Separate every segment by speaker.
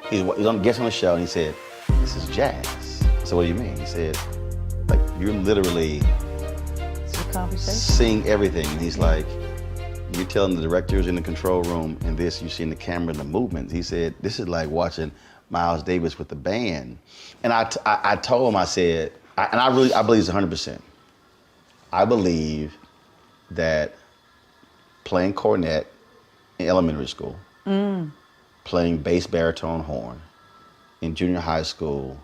Speaker 1: he was on guest on the show, and he said, "This is jazz." I said, "What do you mean?" He said, "Like you're literally
Speaker 2: It's a conversation.
Speaker 1: sing everything." And he's like, "You're telling the directors in the control room, and this you see in the camera and the movements." He said, "This is like watching Miles Davis with the band." And I told him, I said, I believe it's 100%. I believe that playing cornet in elementary school, playing bass baritone horn in junior high school,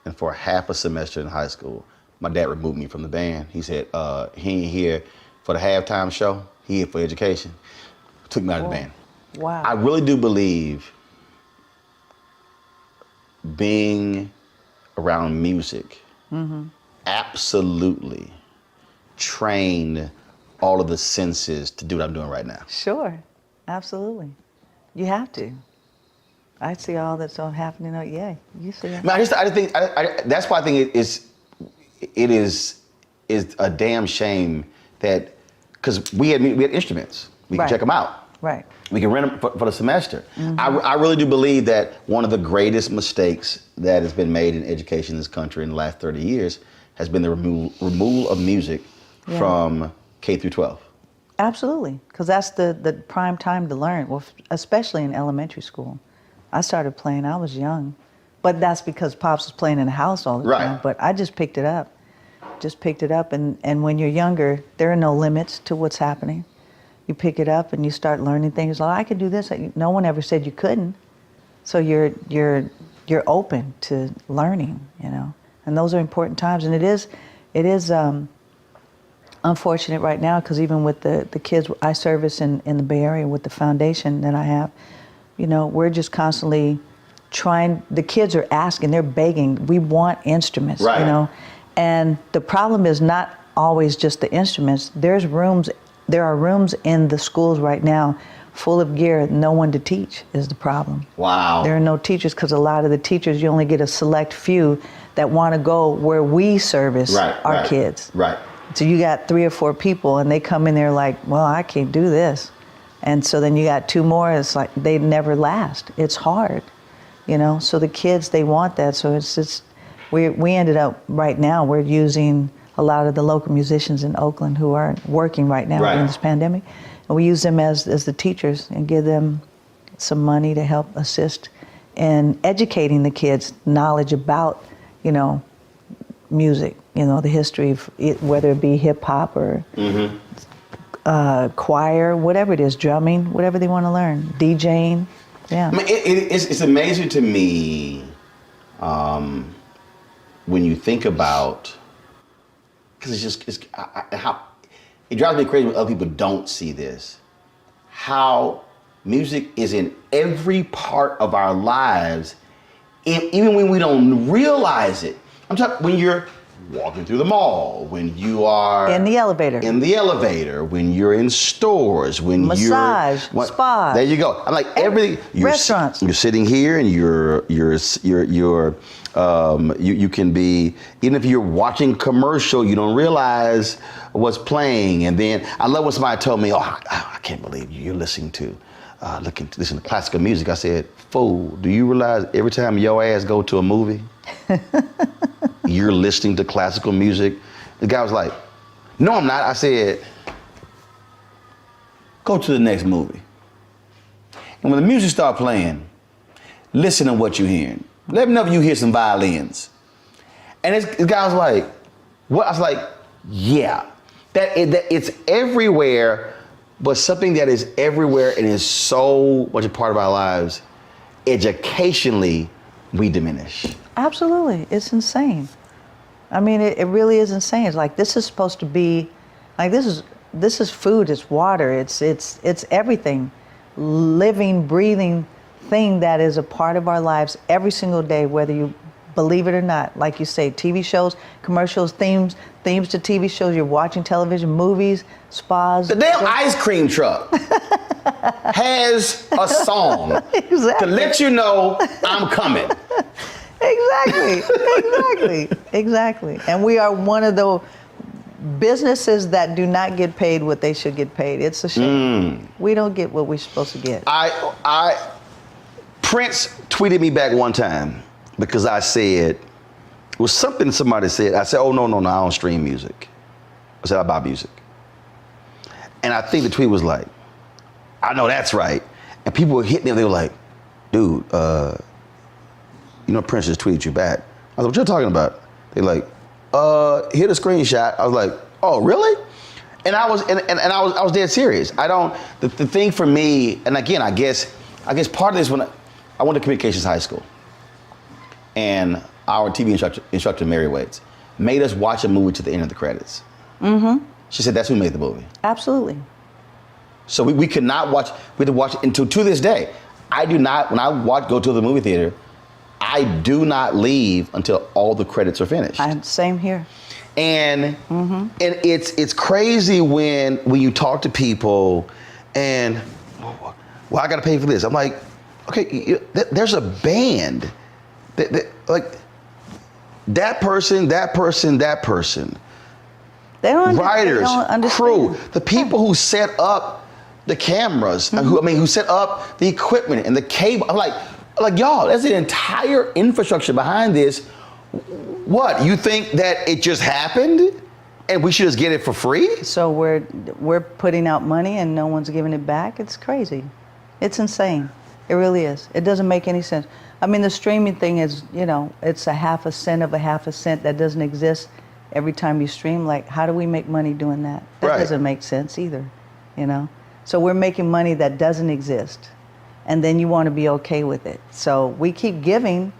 Speaker 1: and for half a semester in high school, my dad removed me from the band. He said, he ain't here for the halftime show, he here for education. Took me out of the band.
Speaker 2: Wow.
Speaker 1: I really do believe being around music absolutely trained all of the senses to do what I'm doing right now.
Speaker 2: Sure, absolutely. You have to. I see all that's all happening. Yeah, you see it.
Speaker 1: I just think that's why I think it is a damn shame that, because we had instruments, we can check them out.
Speaker 2: Right.
Speaker 1: We can rent them for the semester. I really do believe that one of the greatest mistakes that has been made in education in this country in the last 30 years has been the removal of music from K through 12.
Speaker 2: Absolutely, because that's the prime time to learn, well, especially in elementary school. I started playing, I was young, but that's because Pops was playing in the house all the time, but I just picked it up. And when you're younger, there are no limits to what's happening. You pick it up and you start learning things. Like, I can do this. No one ever said you couldn't. So you're open to learning, you know. And those are important times. And it is unfortunate right now, because even with the kids I service in the Bay Area with the foundation that I have, you know, we're just constantly trying. The kids are asking, they're begging. We want instruments, you know. And the problem is not always just the instruments. There are rooms in the schools right now full of gear, no one to teach is the problem.
Speaker 1: Wow.
Speaker 2: There are no teachers, because a lot of the teachers, you only get a select few that want to go where we service our kids.
Speaker 1: Right.
Speaker 2: So you got 3 or 4 people and they come in there like, well, I can't do this. And so then you got 2 more, it's like they never last. It's hard, you know? So the kids, they want that. So it's just, we ended up right now, we're using a lot of the local musicians in Oakland who are working right now during this pandemic. And we use them as the teachers and give them some money to help assist in educating the kids knowledge about, you know, music, you know, the history of it, whether it be hip hop or choir, whatever it is, drumming, whatever they want to learn, DJing, yeah.
Speaker 1: I mean, it's amazing to me when you think about, because how it drives me crazy when other people don't see this, how music is in every part of our lives, even when we don't realize it. I'm talking when you're walking through the mall, when you are
Speaker 2: in the elevator,
Speaker 1: when you're in stores, when
Speaker 2: massage, spa.
Speaker 1: There you go. I'm like everything.
Speaker 2: Restaurants.
Speaker 1: You're sitting here and you can be, even if you're watching a commercial, you don't realize what's playing. And then I love when somebody told me, "Oh, I can't believe you're listening to classical music." I said, "Fool, do you realize every time your ass go to a movie, you're listening to classical music?" The guy was like, "No, I'm not." I said, "Go to the next movie. And when the music start playing, listen to what you're hearing. Let me know if you hear some violins." And this guy was like, "What?" I was like, "Yeah, that it's everywhere, but something that is everywhere and is so much a part of our lives, educationally, we diminish."
Speaker 2: Absolutely, it's insane. I mean, it really is insane. It's like, this is supposed to be, like, this is food, it's water, it's everything, living, breathing thing that is a part of our lives every single day, whether you believe it or not. Like you say, TV shows, commercials, themes to TV shows, you're watching television, movies, spas.
Speaker 1: The damn ice cream truck has a song to let you know I'm coming.
Speaker 2: Exactly. And we are one of the businesses that do not get paid what they should get paid. It's a shame. We don't get what we're supposed to get.
Speaker 1: Prince tweeted me back one time because I said, it was something somebody said. I said, oh, no, I don't stream music. I said, I buy music. And I think the tweet was like, I know that's right. And people were hitting him. They were like, dude, you know, Prince just tweeted you back. I was like, what you talking about? They're like, hit a screenshot. I was like, oh, really? And I was dead serious. The thing for me, and again, I guess part of this when I went to communications high school, and our TV instructor Mary Waits made us watch a movie to the end of the credits. Mm-hmm. She said that's who made the movie.
Speaker 2: Absolutely.
Speaker 1: So we could not watch. We had to watch it until to this day. I do not. When I go to the movie theater, I do not leave until all the credits are finished.
Speaker 2: Same here.
Speaker 1: And it's crazy when you talk to people and, well, I got to pay for this. I'm like, okay, there's a band like that person.
Speaker 2: They don't
Speaker 1: writers,
Speaker 2: they don't understand.
Speaker 1: crew, the people who set up the cameras, who set up the equipment and the cable. I'm like y'all, there's an entire infrastructure behind this. What, you think that it just happened and we should just get it for free?
Speaker 2: So we're putting out money and no one's giving it back? It's crazy. It's insane. It really is. It doesn't make any sense. I mean, the streaming thing is, it's a half a cent of a half a cent that doesn't exist every time you stream. Like, how do we make money doing that? That doesn't make sense either, So we're making money that doesn't exist. And then you want to be okay with it. So we keep giving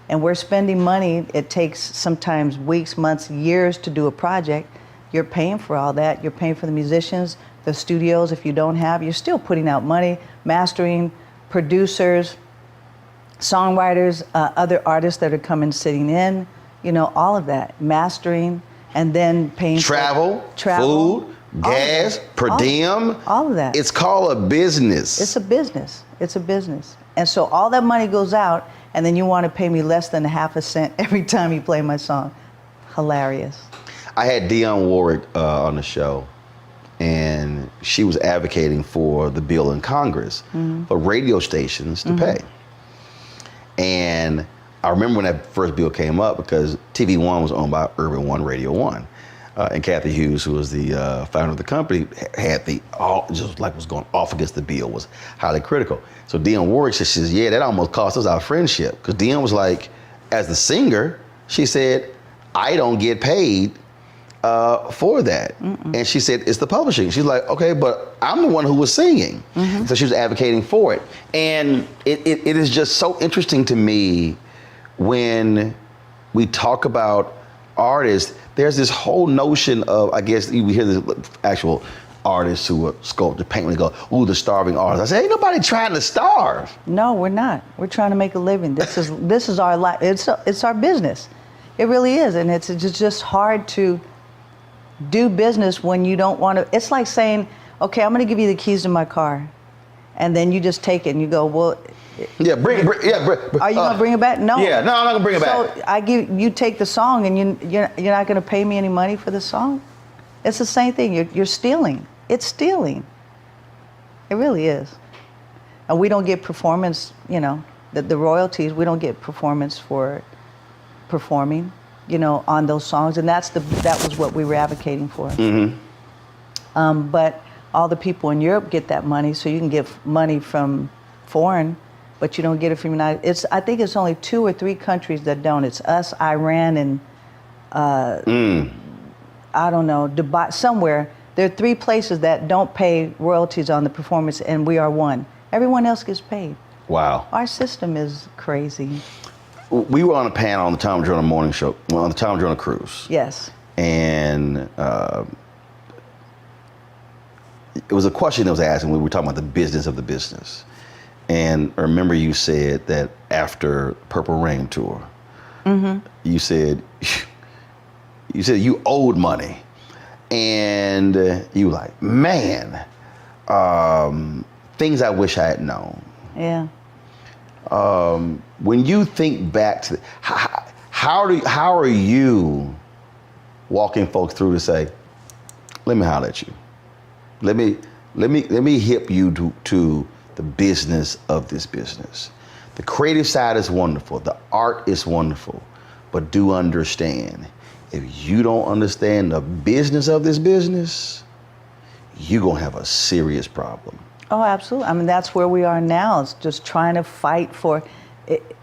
Speaker 2: and we're spending money. It takes sometimes weeks, months, years to do a project. You're paying for all that. You're paying for the musicians, the studios. If you don't have, you're still putting out money, mastering, producers, songwriters, other artists that are coming, sitting in, all of that, mastering, and then paying
Speaker 1: travel, food, gas, per diem.
Speaker 2: All of that.
Speaker 1: It's called a business.
Speaker 2: It's a business. It's a business. And so all that money goes out, and then you want to pay me less than a half a cent every time you play my song. Hilarious.
Speaker 1: I had Dionne Warwick on the show, and she was advocating for the bill in Congress for radio stations to pay. And I remember when that first bill came up because TV One was owned by Urban One Radio One. And Kathy Hughes, who was the founder of the company, had was going off against the bill, was highly critical. So Dionne Warwick says, yeah, that almost cost us our friendship. Because Dionne was like, as the singer, she said, I don't get paid for that. And she said, it's the publishing. She's like, okay, but I'm the one who was singing. So she was advocating for it. And it is just so interesting to me when we talk about artists. There's this whole notion of, I guess, we hear the actual artists who are sculptor, paint, and they go, ooh, the starving artist. I say, ain't nobody trying to starve.
Speaker 2: No, we're not. We're trying to make a living. This is our life. It's our business. It really is. And it's just hard to do business when you don't want to. It's like saying, okay, I'm going to give you the keys to my car. And then you just take it and you go, well.
Speaker 1: Yeah,
Speaker 2: are you going to bring it back? No.
Speaker 1: Yeah, no, I'm not going to bring it back.
Speaker 2: So you take the song and you're not going to pay me any money for the song? It's the same thing. You're stealing. It's stealing. It really is. And we don't get performance, the royalties, we don't get performance for performing, on those songs. And that was what we were advocating for. But all the people in Europe get that money, so you can get money from foreign, but you don't get it from United. I think it's only 2 or 3 countries that don't. It's us, Iran, and I don't know, Dubai, somewhere. There are 3 places that don't pay royalties on the performance, and we are one. Everyone else gets paid.
Speaker 1: Wow.
Speaker 2: Our system is crazy.
Speaker 1: We were on a panel on the Tom Joyner Morning Show, on the Tom Joyner Cruise.
Speaker 2: Yes.
Speaker 1: And it was a question that was asked, and we were talking about the business of the business. And I remember you said that after Purple Rain tour, you said you owed money, and you were like, man, things I wish I had known.
Speaker 2: Yeah.
Speaker 1: When you think back to how are you walking folks through to say, let me holler at you, let me hip you to the business of this business. The creative side is wonderful. The art is wonderful. But do understand, if you don't understand the business of this business, you're going to have a serious problem.
Speaker 2: Oh, absolutely. I mean, that's where we are now. It's just trying to fight for it.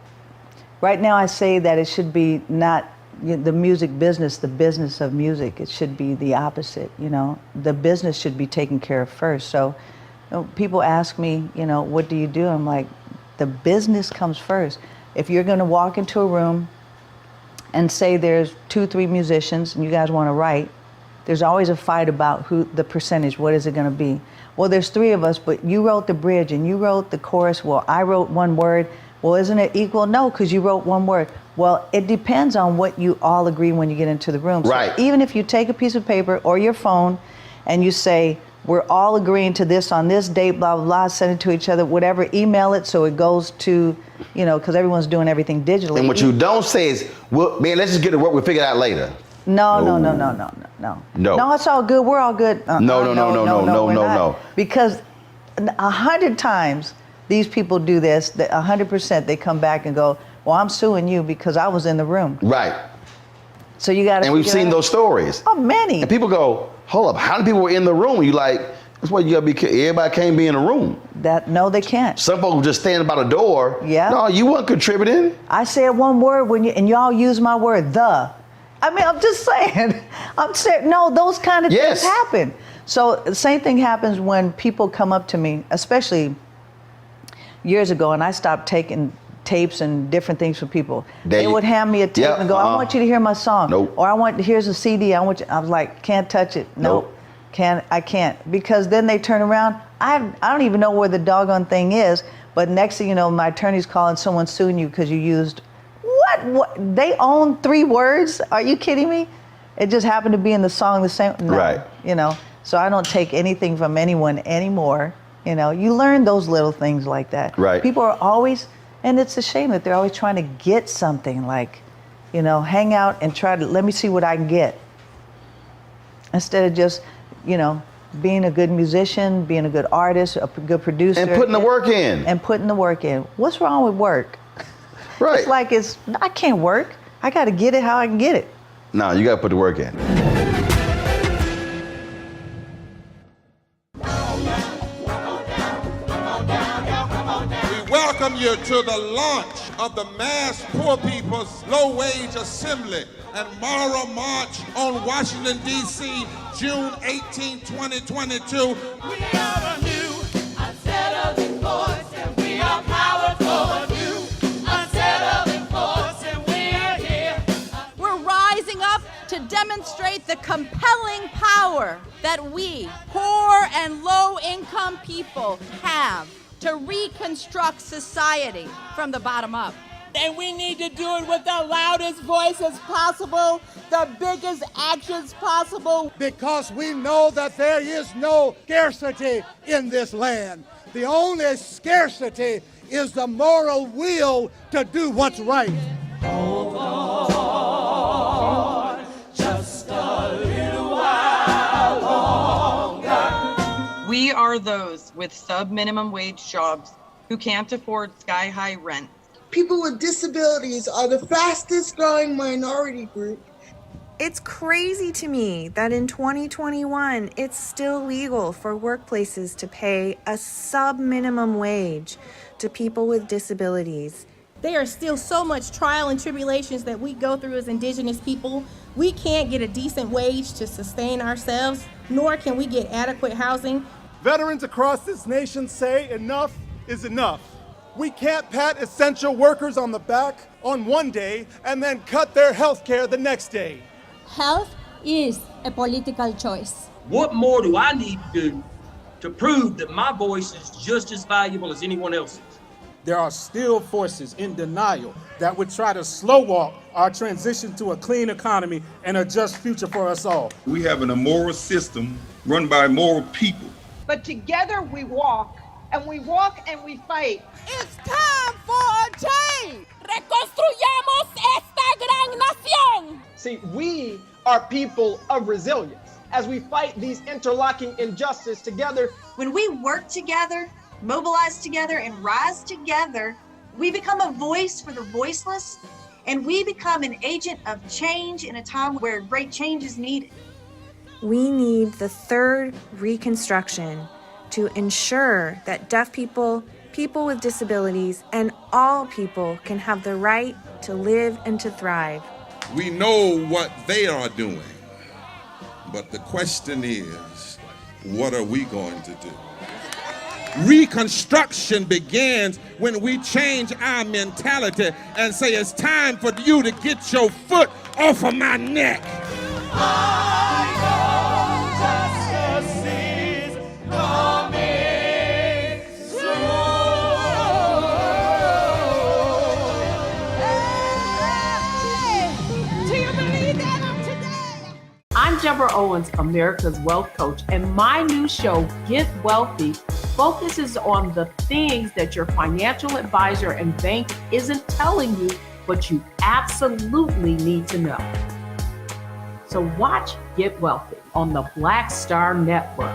Speaker 2: Right now, I say that it should be not the music business, the business of music. It should be the opposite, you know. The business should be taken care of first. So people ask me, you know, what do you do? I'm like, the business comes first. If you're going to walk into a room and say there's 2-3 musicians and you guys want to write, there's always a fight about who the percentage, what is it going to be? Well, there's 3 of us, but you wrote the bridge and you wrote the chorus. Well, I wrote 1 word. Well, isn't it equal? No, because you wrote 1 word. Well, it depends on what you all agree when you get into the room.
Speaker 1: Right.
Speaker 2: So even if you take a piece of paper or your phone and you say, we're all agreeing to this on this date, blah, blah, blah, send it to each other, whatever, email it so it goes to, you know, because everyone's doing everything digitally.
Speaker 1: And what you don't say is, well, man, let's just get to work, we'll figure it out later.
Speaker 2: No.
Speaker 1: No,
Speaker 2: it's all good. We're all good.
Speaker 1: No.
Speaker 2: Because 100 times these people do this, 100% they come back and go, well, I'm suing you because I was in the room.
Speaker 1: Right.
Speaker 2: So you got to.
Speaker 1: And we've seen those stories.
Speaker 2: Oh, many.
Speaker 1: And people go, hold up, how many people were in the room? You like, that's why you got to be careful. Everybody can't be in a room.
Speaker 2: No, they can't.
Speaker 1: Some folks just standing by the door.
Speaker 2: Yeah.
Speaker 1: No, you weren't contributing.
Speaker 2: I said 1 word and y'all use my word, the. I mean, I'm just saying. I'm saying, no, those kind of things happen. So the same thing happens when people come up to me, especially years ago, and I stopped taking tapes and different things from people. They would hand me a tape and go, I want you to hear my song.
Speaker 1: Nope.
Speaker 2: Or here's a CD. I was like, can't touch it. Nope. I can't. Because then they turn around. I don't even know where the doggone thing is. But next thing you know, my attorney's calling someone suing you because you used what? They own 3 words? Are you kidding me? It just happened to be in the song the same. No,
Speaker 1: right.
Speaker 2: You know, so I don't take anything from anyone anymore. You know, you learn those little things like that.
Speaker 1: Right.
Speaker 2: People are always, and it's a shame that they're always trying to get something, like, you know, hang out and try to, let me see what I can get. Instead of just, you know, being a good musician, being a good artist, a good producer.
Speaker 1: And putting the work in.
Speaker 2: And putting the work in. What's wrong with work?
Speaker 1: Right.
Speaker 2: It's like I can't work. I got to get it how I can get it.
Speaker 1: No, you got to put the work in.
Speaker 3: We welcome you to the launch of the Mass Poor People's Low Wage Assembly and Moral March on Washington, D.C., June 18, 2022.
Speaker 4: We are a new, unsettling force, and we are powerful. Unsettling force, and we're here. We're rising up to demonstrate the compelling power that we, poor and low-income people, have to reconstruct society from the bottom up.
Speaker 5: And we need to do it with the loudest voices possible, the biggest actions possible.
Speaker 6: Because we know that there is no scarcity in this land. The only scarcity is the moral will to do what's right.
Speaker 4: Hold on, just a little while longer.
Speaker 7: We are those with sub-minimum wage jobs who can't afford sky-high rent.
Speaker 8: People with disabilities are the fastest growing minority group.
Speaker 9: It's crazy to me that in 2021, it's still legal for workplaces to pay a sub-minimum wage to people with disabilities.
Speaker 10: There are still so much trial and tribulations that we go through as Indigenous people. We can't get a decent wage to sustain ourselves, nor can we get adequate housing.
Speaker 6: Veterans across this nation say enough is enough. We can't pat essential workers on the back on one day and then cut their health care the next day.
Speaker 11: Health is a political choice.
Speaker 12: What more do I need to do to prove that my voice is just as valuable as anyone else's?
Speaker 13: There are still forces in denial that would try to slow walk our transition to a clean economy and a just future for us all.
Speaker 3: We have an immoral system run by immoral people.
Speaker 14: But together we walk, and we walk and we fight.
Speaker 5: It's time for a change. Reconstruyamos esta gran nación.
Speaker 14: See, we are people of resilience. As we fight these interlocking injustices together,
Speaker 15: when we work together, mobilize together, and rise together, We become a voice for the voiceless, and we become an agent of change in a time where great change is needed.
Speaker 9: We need the third reconstruction to ensure that deaf people, people with disabilities, and all people can have the right to live and to thrive.
Speaker 3: We know what they are doing, but the question is, what are we going to do? Reconstruction begins when we change our mentality and say it's time for you to get your foot off of my neck.
Speaker 16: I'm Deborah Owens, America's Wealth Coach, and my new show, Get Wealthy, focuses on the things that your financial advisor and bank isn't telling you, but you absolutely need to know. So watch Get Wealthy on the Black Star Network.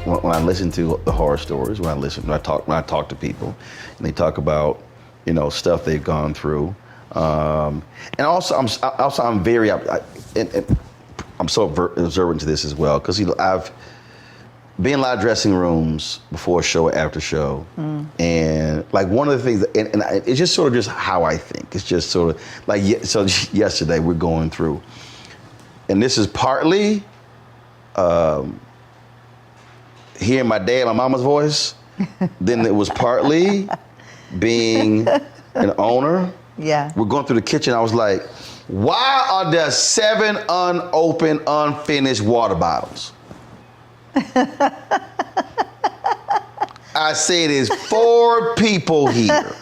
Speaker 1: When I listen to the horror stories, when I talk to people, and they talk about, stuff they've gone through, and also I'm very, I'm so observant to this as well, because I've been in a lot of dressing rooms before show, after show, and like one of the things, and it's just sort of just how I think. It's just sort of like, so yesterday we're going through, and this is partly. Hearing my dad, my mama's voice, then it was partly being an owner.
Speaker 2: Yeah.
Speaker 1: We're going through the kitchen. I was like, why are there 7 unopened, unfinished water bottles? I said, there's 4 people here.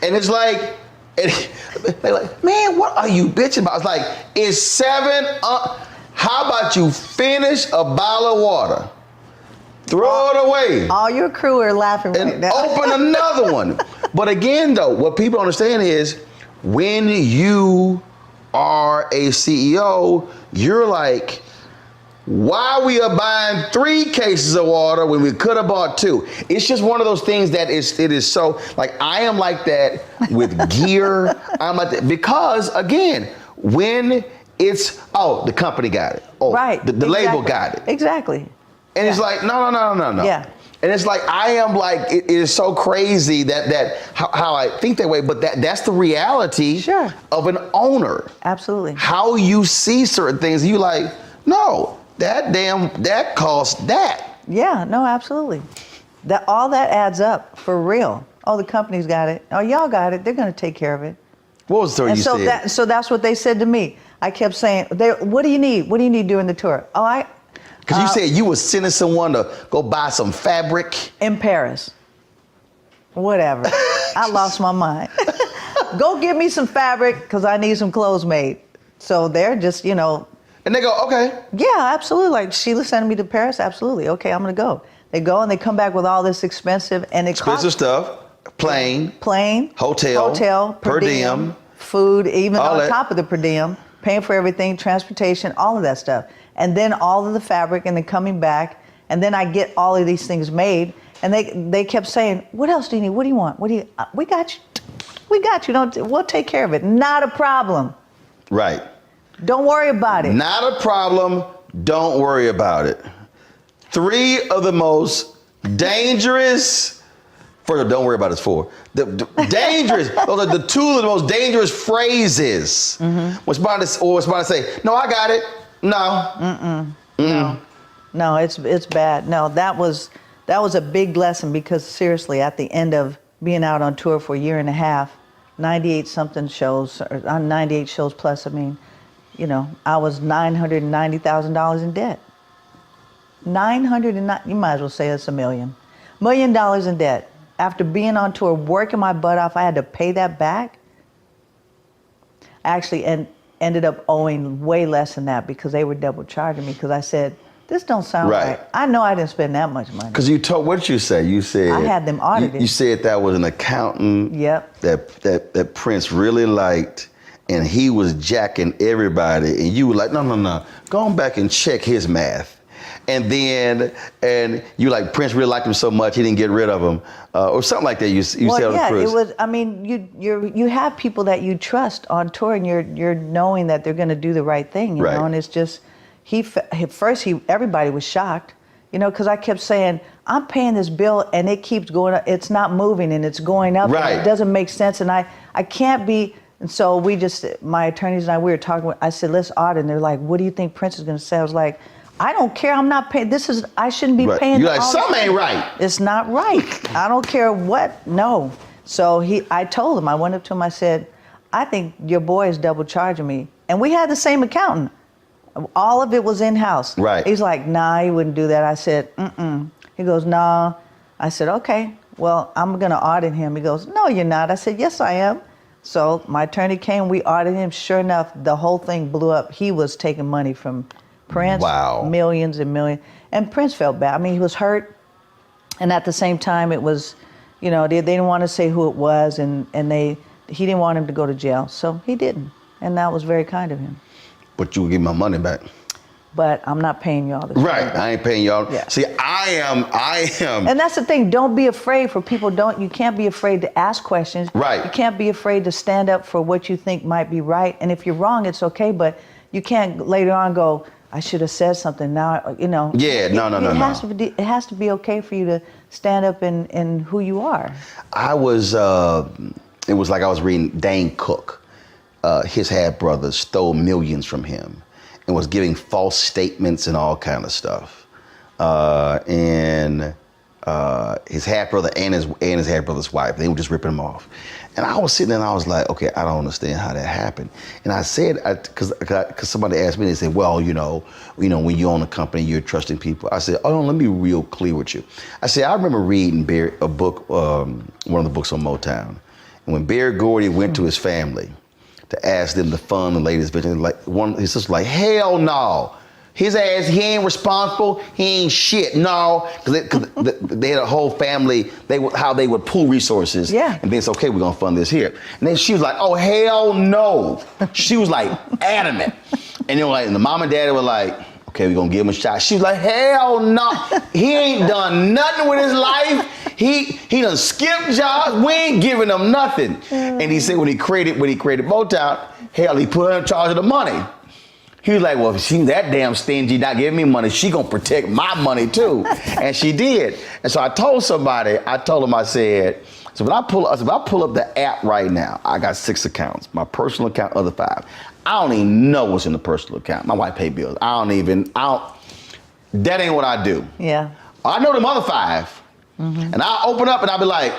Speaker 1: And it's like, they're like, man, what are you bitching about? It's like, it's 7 how about you finish a bottle of water, throw it away.
Speaker 2: All your crew are laughing right
Speaker 1: and
Speaker 2: now.
Speaker 1: Open another one. But again, though, what people understand is when you are a CEO, you're like, why we are buying 3 cases of water when we could have bought 2? It's just one of those things that it is so, like, I am like that with gear. I'm like that because, again, when it's, the company got it. Oh,
Speaker 2: right.
Speaker 1: The label got it.
Speaker 2: Exactly.
Speaker 1: And it's like, no.
Speaker 2: Yeah.
Speaker 1: And it's like, I am like, it is so crazy that how I think that way, but that's the reality of an owner.
Speaker 2: Absolutely.
Speaker 1: How you see certain things, you like, no, that costs that.
Speaker 2: Yeah, no, absolutely. All that adds up for real. Oh, the company's got it. Oh, y'all got it. They're going to take care of it.
Speaker 1: What was the story you said?
Speaker 2: So that's what they said to me. I kept saying, what do you need? What do you need during the tour?
Speaker 1: Because you said you were sending someone to go buy some fabric.
Speaker 2: In Paris. Whatever. I lost my mind. Go get me some fabric because I need some clothes made. So they're just,
Speaker 1: And they go, okay.
Speaker 2: Yeah, absolutely. Like Sheila sending me to Paris, absolutely. Okay, I'm going to go. They go and they come back with all this expensive
Speaker 1: stuff. Plane,
Speaker 2: hotel, per diem, food, even on top of the per diem, paying for everything, transportation, all of that stuff. And then all of the fabric and then coming back. And then I get all of these things made. And they kept saying, what else do you need? What do you want? We got you. We got you. We'll take care of it. Not a problem.
Speaker 1: Right.
Speaker 2: Don't worry about it.
Speaker 1: Not a problem. Don't worry about it. 3 of the most dangerous, don't worry about it's 4. The dangerous, those are the 2 of the most dangerous phrases. When somebody say, no, I got it. No.
Speaker 2: No, it's bad. No, that was a big lesson because seriously, at the end of being out on tour for a year and a half, 98 something shows, or 98 shows plus, I mean, I was $990,000 in debt. You might as well say it's $1 million. $1 million in debt. After being on tour, working my butt off, I had to pay that back. actually ended up owing way less than that because they were double charging me because I said, this don't sound right. I know I didn't spend that much money.
Speaker 1: Because you told, what did you say? You said
Speaker 2: I had them audited.
Speaker 1: You said that was an accountant.
Speaker 2: Yep.
Speaker 1: That Prince really liked, and he was jacking everybody, and you were like, no, go on back and check his math. And you like, Prince really liked him so much he didn't get rid of him, or something like that. You said on the cruise.
Speaker 2: It was. I mean, you have people that you trust on tour, and you're knowing that they're going to do the right thing, you know. And it's just, everybody was shocked, you know, because I kept saying, I'm paying this bill and it keeps going up. It's not moving and it's going up.
Speaker 1: Right.
Speaker 2: And it doesn't make sense, and I can't be. And so my attorneys and we were talking. I said, let's audit. And they're like, what do you think Prince is going to say? I was like, I don't care. I'm not paying. I shouldn't be paying.
Speaker 1: You're like, something ain't right.
Speaker 2: It's not right. I don't care what. No. So I told him. I went up to him. I said, I think your boy is double charging me. And we had the same accountant. All of it was in-house.
Speaker 1: Right.
Speaker 2: He's like, nah, he wouldn't do that. I said, He goes, nah. I said, okay, well, I'm going to audit him. He goes, no, you're not. I said, yes, I am. So my attorney came, we audited him. Sure enough, the whole thing blew up. He was taking money from Prince. Wow. Millions and millions. And Prince felt bad. I mean, he was hurt. And at the same time, it was, you know, they didn't want to say who it was, and he didn't want him to go to jail. So he didn't. And that was very kind of him.
Speaker 1: But you will give my money back.
Speaker 2: But I'm not paying y'all this.
Speaker 1: Right, I ain't paying y'all.
Speaker 2: Yeah.
Speaker 1: See, I am.
Speaker 2: And that's the thing. Don't be afraid for people. You can't be afraid to ask questions.
Speaker 1: Right.
Speaker 2: You can't be afraid to stand up for what you think might be right. And if you're wrong, it's okay. But you can't later on go, I should have said something. Now, you know.
Speaker 1: Yeah, no.
Speaker 2: It has to be okay for you to stand up in who you are.
Speaker 1: I was. It was like I was reading Dane Cook. His half brother stole millions from him and was giving false statements and all kind of stuff. And his half brother and his half brother's wife, they were just ripping him off. And I was sitting there and I was like, okay, I don't understand how that happened. And I said, because somebody asked me, they said, well, you know, when you own a company, you're trusting people. I said, oh, no, let me be real clear with you. I said, I remember reading a book, one of the books on Motown. And when Berry Gordy went to his family to ask them to fund the latest vision, like his sister was like, hell no. His ass, he ain't responsible, he ain't shit, no. Because they had a whole family, how they would pool resources.
Speaker 2: Yeah.
Speaker 1: And then it's okay, we're gonna fund this here. And then she was like, oh, hell no. She was like adamant. And then like, and the mom and daddy were like, okay, we're gonna give him a shot. She was like, hell no. He ain't done nothing with his life. He done skipped jobs. We ain't giving him nothing. And he said when he created Motown, hell, he put her in charge of the money. He was like, well, if she's that damn stingy, not giving me money, she gonna protect my money too. And she did. And so I told him, I said, so when I pull up the app right now, I got 6 accounts. My personal account, other 5. I don't even know what's in the personal account. My wife pay bills. That ain't what I do.
Speaker 2: Yeah.
Speaker 1: I know them other 5. Mm-hmm. And I'll open up and I'll be like,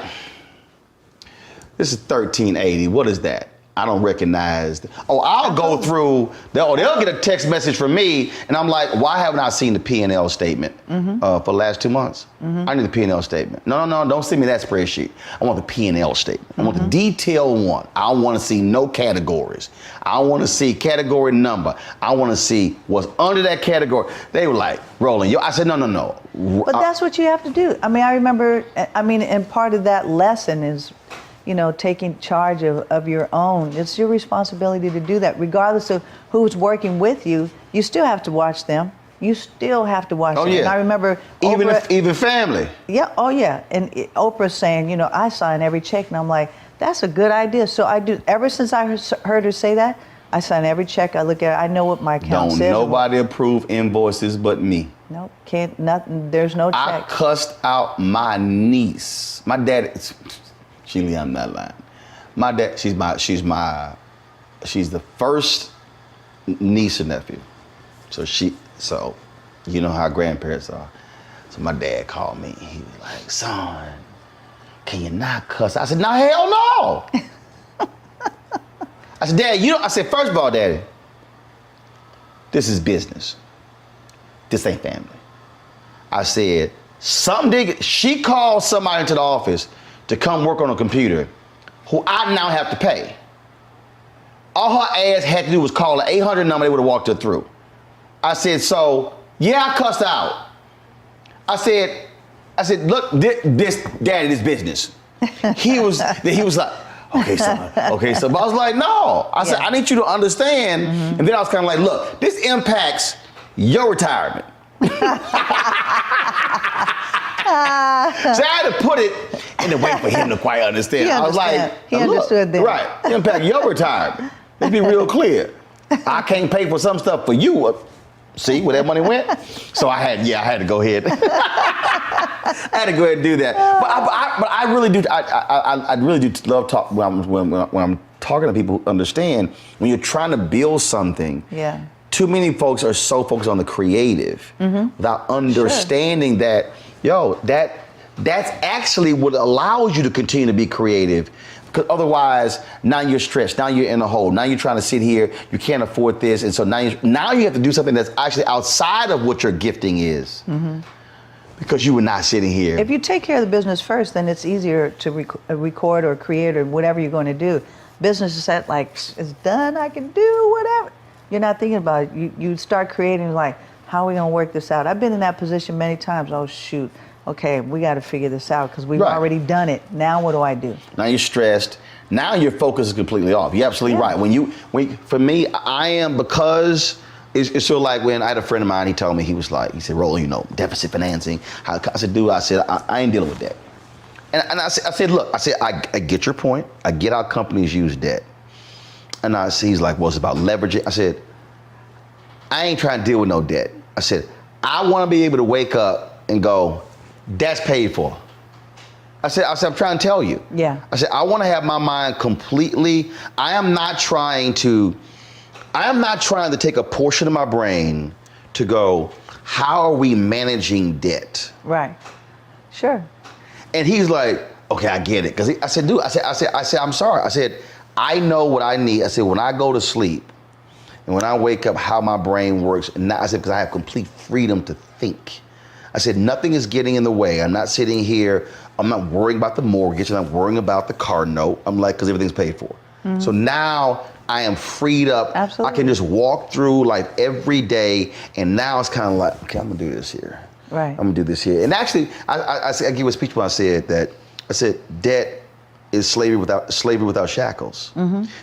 Speaker 1: this is 1380, what is that? I don't recognize. I'll go through, they'll get a text message from me, and I'm like, why haven't I seen the P&L statement for the last 2 months? I need the P&L statement. No, don't send me that spreadsheet. I want the P&L statement. I want the detailed one. I don't want to see no categories. I want to see category number. I want to see what's under that category. They were like, Roland, I said, no.
Speaker 2: But that's what you have to do. I mean, I remember, and part of that lesson is, you know, taking charge of your own. It's your responsibility to do that. Regardless of who's working with you, you still have to watch them. You still have to watch them.
Speaker 1: Yeah.
Speaker 2: And I remember
Speaker 1: even family.
Speaker 2: Yeah, oh yeah. And Oprah saying, you know, I sign every check. And I'm like, that's a good idea. So I do. Ever since I heard her say that, I sign every check. I look at it. I know what my account says. Don't
Speaker 1: nobody approve invoices but me.
Speaker 2: Nope, can't, nothing. There's no check.
Speaker 1: I cussed out my niece. My dad, Sheila E, I'm not lying. My dad, she's the first niece and nephew. So you know how grandparents are. So my dad called me. He was like, son, can you not cuss? I said, no, hell no. I said, Dad, I said, first of all, Daddy, this is business. This ain't family. I said, she called somebody into the office to come work on a computer who I now have to pay. All her ass had to do was call the 800 number, they would have walked her through. I said, so, yeah, I cussed out. I said, look, this daddy, this business. He was like, okay, son. But I was like, no. I said, I need you to understand. And then I was kind of like, look, this impacts your retirement. So I had to put it in a way for him to quite understand. I was like,
Speaker 2: he understood that.
Speaker 1: Right, impact your retirement. Let's be real clear. I can't pay for some stuff for you. See where that money went? So I had to go ahead. I had to go ahead and do that. But I really do. I really do love talk when I'm talking to people who understand when you're trying to build something.
Speaker 2: Yeah.
Speaker 1: Too many folks are so focused on the creative without understanding that, that's actually what allows you to continue to be creative. Because otherwise, now you're stressed, now you're in a hole, now you're trying to sit here, you can't afford this, and so now you have to do something that's actually outside of what your gifting is. Because you were not sitting here.
Speaker 2: If you take care of the business first, then it's easier to record or create or whatever you're going to do. Business is set like, it's done, I can do whatever. You're not thinking about it. You start creating like, how are we going to work this out? I've been in that position many times. Oh, shoot. Okay, we got to figure this out because we've already done it. Now what do I do?
Speaker 1: Now you're stressed. Now your focus is completely off. You're absolutely right. For me, I am, because it's sort of like when I had a friend of mine, he told me, he said, Roland, deficit financing. I said, dude, I ain't dealing with that. And I said, look, I get your point. I get how companies use debt. And he's like, well, it's about leveraging. I said, I ain't trying to deal with no debt. I said, I want to be able to wake up and go, that's paid for. I said, I'm trying to tell you.
Speaker 2: Yeah.
Speaker 1: I said, I want to have my mind completely, I am not trying to take a portion of my brain to go, how are we managing debt?
Speaker 2: Right. Sure.
Speaker 1: And he's like, okay, I get it. Because I said, dude, I said, I'm sorry. I said, I know what I need. I said, when I go to sleep and when I wake up, how my brain works. And I said, because I have complete freedom to think. I said, nothing is getting in the way. I'm not sitting here. I'm not worrying about the mortgage. I'm not worrying about the car note. I'm like, because everything's paid for. So now I am freed up.
Speaker 2: Absolutely.
Speaker 1: I can just walk through life every day. And now it's kind of like, okay, I'm going to do this here.
Speaker 2: Right.
Speaker 1: I'm going to do this here. And actually, I gave a speech when I said, debt is slavery without shackles,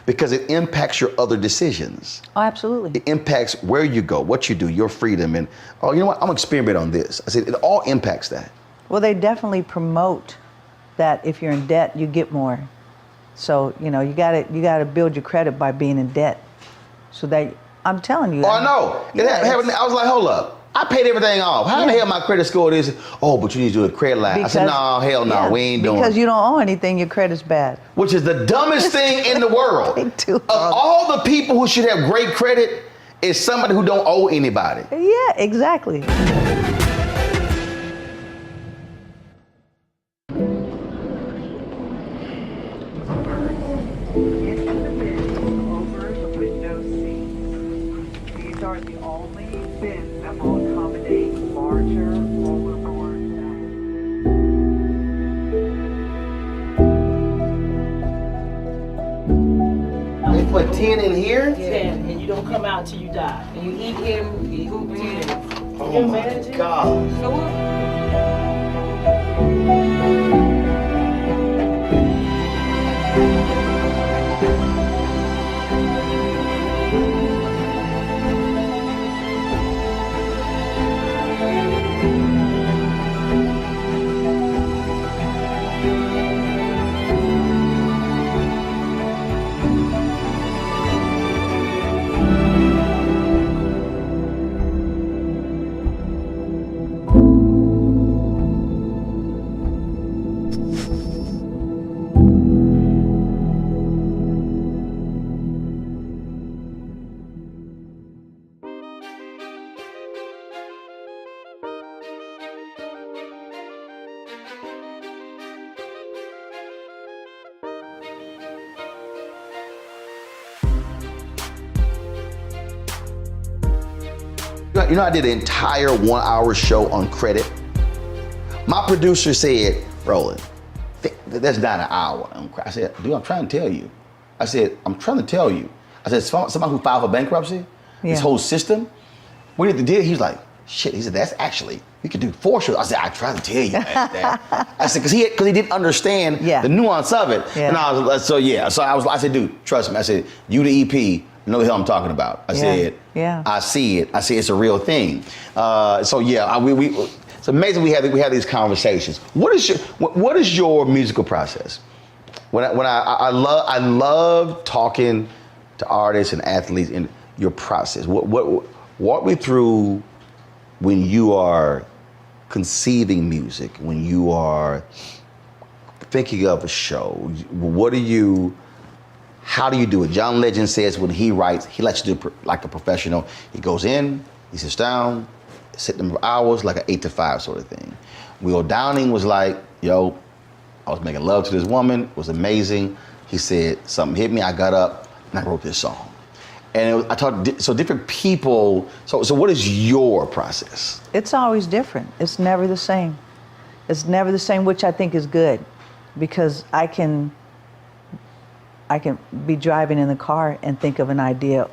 Speaker 1: because it impacts your other decisions.
Speaker 2: Oh, absolutely.
Speaker 1: It impacts where you go, what you do, your freedom, and you know what? I'm gonna experiment on this. I said it all impacts that.
Speaker 2: Well, they definitely promote that if you're in debt, you get more. So you gotta build your credit by being in debt. So that I'm telling you.
Speaker 1: Oh, I know. I was like, hold up. I paid everything off. How the hell my credit score is? Oh, but you need to do a credit line. I said, no, hell no, we ain't doing it.
Speaker 2: Because you don't owe anything, your credit's bad.
Speaker 1: Which is the dumbest thing in the world. Of all the people who should have great credit, is somebody who don't owe anybody.
Speaker 2: Yeah, exactly.
Speaker 1: Put 10 in here?
Speaker 17: 10, and you don't come out till you die. And you eat him, you eat 10.
Speaker 1: Oh my God. You know, I did an entire 1 hour show on credit. My producer said, Roland, that's not an hour on credit. I said, dude, I'm trying to tell you. I said, I'm trying to tell you. I said, somebody who filed for bankruptcy, this whole system, what did they do? He was like, shit, he said, that's actually, we could do 4 shows. I said, I tried to tell you that. I said, because he didn't understand the nuance of it. And I was like, so I said, dude, trust me. I said, you the EP, you know the hell I'm talking about. I said, I see it. I said, it's a real thing. It's amazing we have these conversations. What is your musical process? I love talking to artists and athletes in your process. Walk me through when you are conceiving music, when you are thinking of a show. How do you do it? John Legend says when he writes, he lets you do like a professional. He goes in, he sits down, sit them for hours, like an 8 to 5 sort of thing. Will Downing was like, yo, I was making love to this woman, it was amazing. He said, something hit me, I got up, and I wrote this song. And I talked, so different people, so what is your process?
Speaker 2: It's always different. It's never the same. It's never the same, which I think is good, because I can be driving in the car and think of an idea,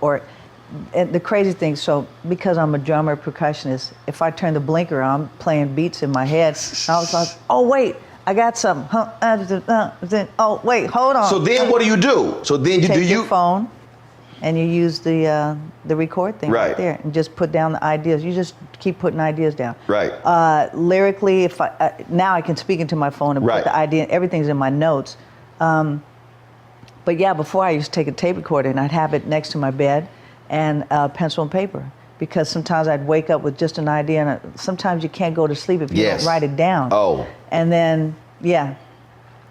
Speaker 2: and the crazy thing, so because I'm a drummer, percussionist, if I turn the blinker on, I'm playing beats in my head, and I was like, oh wait, I got something. Oh wait, hold on.
Speaker 1: So then what do you do? So then
Speaker 2: you take your phone and you use the record thing right there and just put down the ideas. You just keep putting ideas down.
Speaker 1: Right.
Speaker 2: Lyrically, if now I can speak into my phone and put the idea. Everything's in my notes. But yeah, before I used to take a tape recorder and I'd have it next to my bed and pencil and paper, because sometimes I'd wake up with just an idea, and sometimes you can't go to sleep if you don't write it down.
Speaker 1: Oh.
Speaker 2: And then,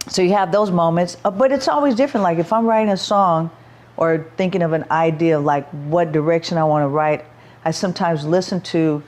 Speaker 2: so you have those moments, but it's always different. Like if I'm writing a song or thinking of an idea, like what direction I want to write, I sometimes listen to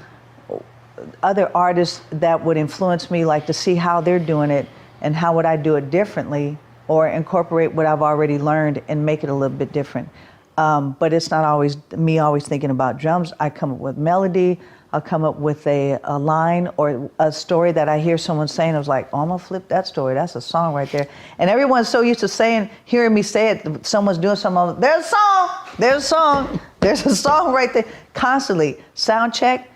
Speaker 2: other artists that would influence me, like to see how they're doing it and how would I do it differently, or incorporate what I've already learned and make it a little bit different. But it's not always me always thinking about drums. I come up with melody, I'll come up with a line or a story that I hear someone saying. I was like, oh, I'm gonna flip that story. That's a song right there. And everyone's so used to hearing me say it, someone's doing something, there's a song, there's a song, there's a song right there. Constantly, sound check.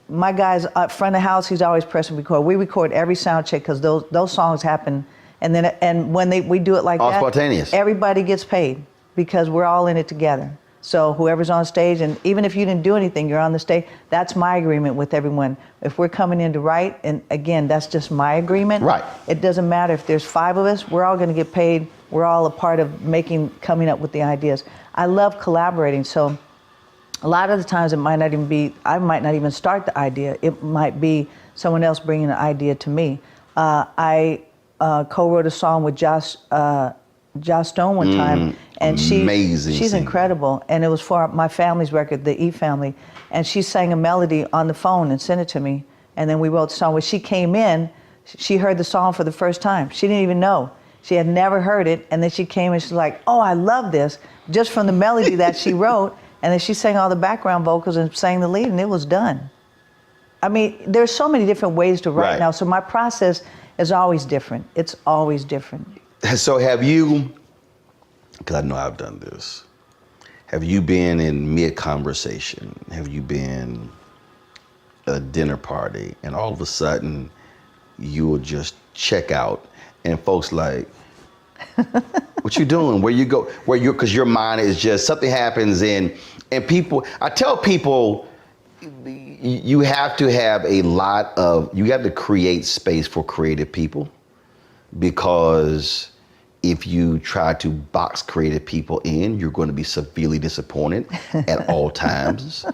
Speaker 2: My guy's up front of the house, he's always pressing record. We record every sound check because those songs happen. And when we do it like
Speaker 1: all
Speaker 2: that,
Speaker 1: spontaneous.
Speaker 2: Everybody gets paid because we're all in it together. So whoever's on stage, and even if you didn't do anything, you're on the stage, that's my agreement with everyone. If we're coming in to write, and again, that's just my agreement.
Speaker 1: Right.
Speaker 2: It doesn't matter if there's 5 of us, we're all gonna get paid. We're all a part of coming up with the ideas. I love collaborating, so a lot of the times it might not even be, I might not even start the idea. It might be someone else bringing an idea to me. I co-wrote a song with Joss Stone one time, and she's incredible, and it was for my family's record, the E family, and she sang a melody on the phone and sent it to me, and then we wrote the song. When she came in, she heard the song for the first time. She didn't even know. She had never heard it, and then she came and she's like, oh, I love this, just from the melody that she wrote, and then she sang all the background vocals and sang the lead, and it was done. I mean, there's so many different ways to write now, so my process is always different. It's always different.
Speaker 1: So have you, because I know I've done this, have you been in mid-conversation? Have you been at a dinner party and all of a sudden you will just check out and folks like, what you doing? Where you go? Because your mind is just, something happens and people, I tell people, you have to have you have to create space for creative people, because if you try to box creative people in, you're going to be severely disappointed at all times,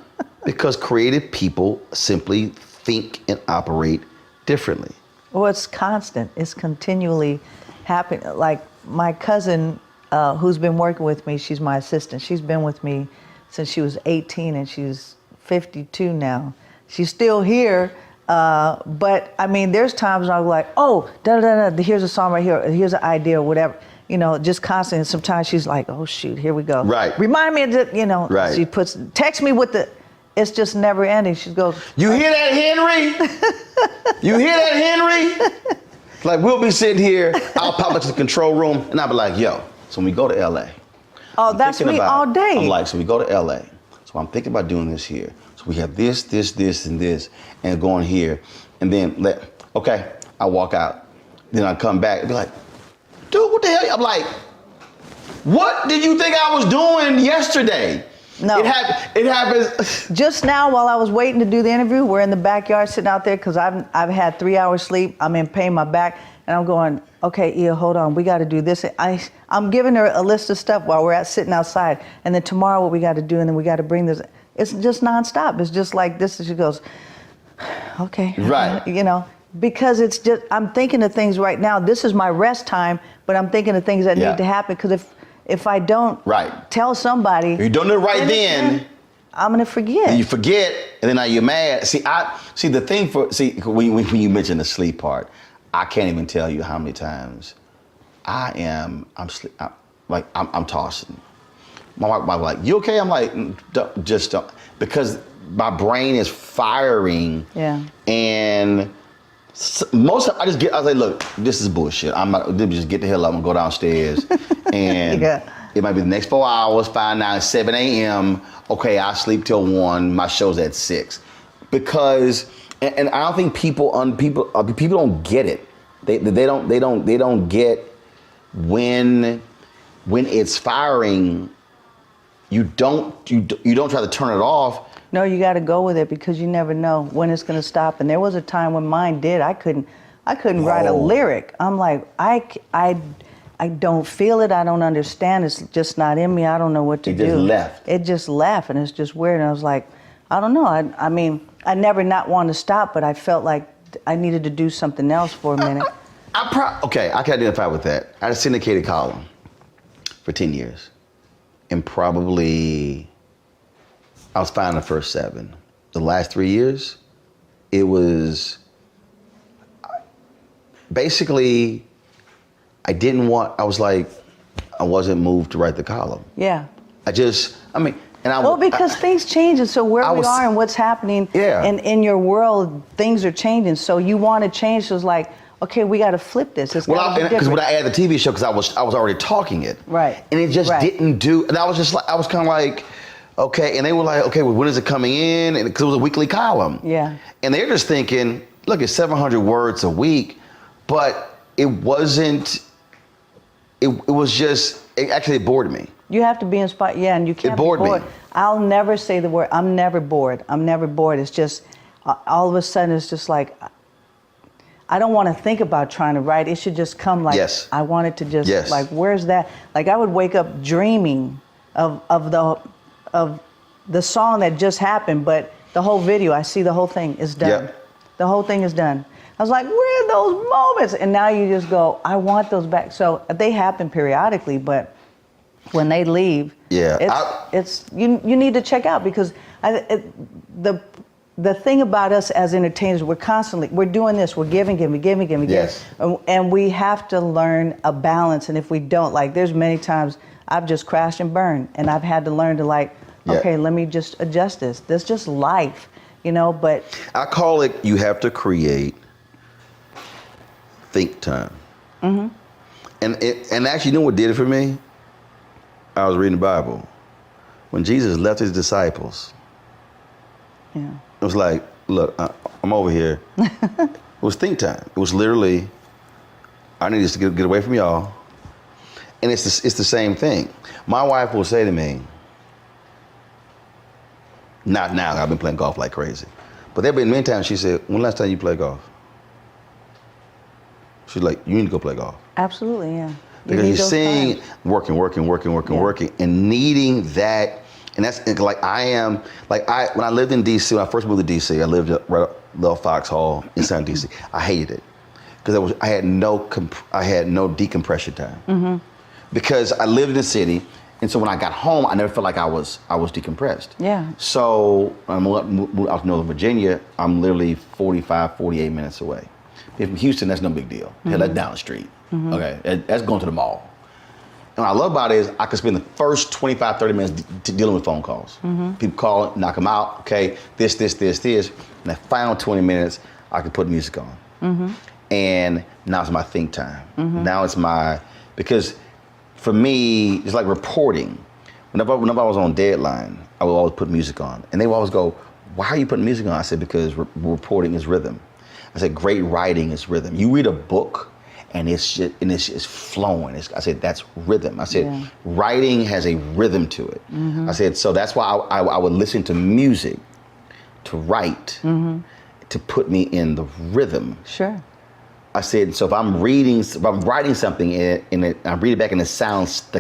Speaker 1: because creative people simply think and operate differently.
Speaker 2: Well, it's constant. It's continually happening. Like my cousin, who's been working with me, she's my assistant. She's been with me since she was 18 and she's 52 now. She's still here, but I mean, there's times when I'm like, oh, here's a song right here, here's an idea or whatever, just constantly. And sometimes she's like, oh shoot, here we go.
Speaker 1: Right.
Speaker 2: Remind me of the,
Speaker 1: right.
Speaker 2: She text me with it's just never ending. She goes,
Speaker 1: you hear that, Henry? You hear that, Henry? Like we'll be sitting here, I'll pop up to the control room and I'll be like, yo, so when we go to LA,
Speaker 2: Oh, that's me all day.
Speaker 1: I'm like, so we go to LA. So I'm thinking about doing this here. So we have this, and this, and going here. And then, okay, I walk out. Then I come back and be like, dude, what the hell? I'm like, what did you think I was doing yesterday?
Speaker 2: No.
Speaker 1: It happens.
Speaker 2: Just now, while I was waiting to do the interview, we're in the backyard sitting out there because I've had 3 hours sleep. I'm in pain in my back, and I'm going, okay, Ia, hold on, we got to do this. I'm giving her a list of stuff while we're sitting outside, and then tomorrow what we got to do, and then we got to bring this. It's just nonstop. It's just like this. She goes, okay,
Speaker 1: right,
Speaker 2: you know, because it's just I'm thinking of things right now. This is my rest time, but I'm thinking of things that need to happen because if I don't tell somebody,
Speaker 1: if you don't do it right then,
Speaker 2: I'm gonna forget.
Speaker 1: You forget, and then now you're mad. The thing when you mention the sleep part, I can't even tell you how many times I'm tossing. My wife like, you okay? I'm like, don't, because my brain is firing.
Speaker 2: Yeah.
Speaker 1: And most of I was like, look, this is bullshit. I'm not, just get the hell up and go downstairs. And it might be the next 4 hours, 5, 9, 7 a.m. Okay, I sleep till 1. My show's at 6. Because, and I don't think people don't get it. They don't get when it's firing. You don't try to turn it off.
Speaker 2: No, you got to go with it because you never know when it's going to stop. And there was a time when mine did. I couldn't write a lyric. I'm like, I don't feel it. I don't understand. It's just not in me. I don't know what to do. It just left. It just left, and it's just weird. And I was like, I don't know. I mean, I never not want to stop, but I felt like I needed to do something else for a minute.
Speaker 1: Okay, I can identify with that. I had a syndicated column for 10 years. And probably I was fine the first 7. The last 3 years, it was basically, I wasn't moved to write the column.
Speaker 2: Yeah.
Speaker 1: Because
Speaker 2: things change, and so we are and what's happening in your world, things are changing. So you want to change, so it's like, okay, we got to flip this. It's got to be different.
Speaker 1: Because when I added the TV show, because I was already talking it.
Speaker 2: Right.
Speaker 1: And it just didn't do, and I was kind of like, okay, and they were like, okay, well, when is it coming in? And because it was a weekly column.
Speaker 2: Yeah.
Speaker 1: And they're just thinking, look, it's 700 words a week, but it wasn't, it was just, it bored me.
Speaker 2: You have to be inspired, and you can't be bored. Me. I'll never say the word, I'm never bored. I'm never bored. It's just, all of a sudden, it's just like, I don't want to think about trying to write. It should just come like, I want it to just, like, where's that? Like, I would wake up dreaming of the song that just happened, but the whole video, I see the whole thing is done. Yep. The whole thing is done. I was like, where are those moments? And now you just go, I want those back. So they happen periodically, but when they leave, it's you need to check out because the thing about us as entertainers, we're doing this, we're giving. Yes. And we have to learn a balance. And if we don't, like, there's many times I've just crashed and burned, and I've had to learn to okay, let me just adjust this. That's just life, but.
Speaker 1: I call it, you have to create think time. Mm-hmm. And actually, you know what did it for me? I was reading the Bible. When Jesus left his disciples, it was like, look, I'm over here. It was think time. It was literally, I need to get away from y'all. And it's the same thing. My wife will say to me, not now, I've been playing golf like crazy. But there have been many times she said, when last time you played golf? She's like, you need to go play golf.
Speaker 2: Absolutely, yeah.
Speaker 1: Because you're seeing working, and needing that. And that's like when I lived in DC, when I first moved to DC, I lived at Little Foxhall in South DC. I hated it because I had no decompression time. Mm-hmm. Because I lived in the city, and so when I got home, I never felt like I was decompressed. Yeah. So I moved out to Northern Virginia. I'm literally 45, 48 minutes away. From Houston, that's no big deal. Mm-hmm. Hell, that's down the street. Mm-hmm. Okay, that's going to the mall. And what I love about it is I could spend the first 25, 30 minutes dealing with phone calls. Mm-hmm. People call, knock them out. Okay, this. And the final 20 minutes, I could put music on. Mm-hmm. And now it's my think time. Mm-hmm. Now it's because for me, it's like reporting. Whenever I was on deadline, I would always put music on. And they would always go, why are you putting music on? I said, because reporting is rhythm. I said, great writing is rhythm. You read a book and it's flowing. I said, that's rhythm. I said, writing has a rhythm to it. I said, so that's why I would listen to music to write, to put me in the rhythm.
Speaker 2: Sure.
Speaker 1: I said, so if I'm writing something and I read it back and it just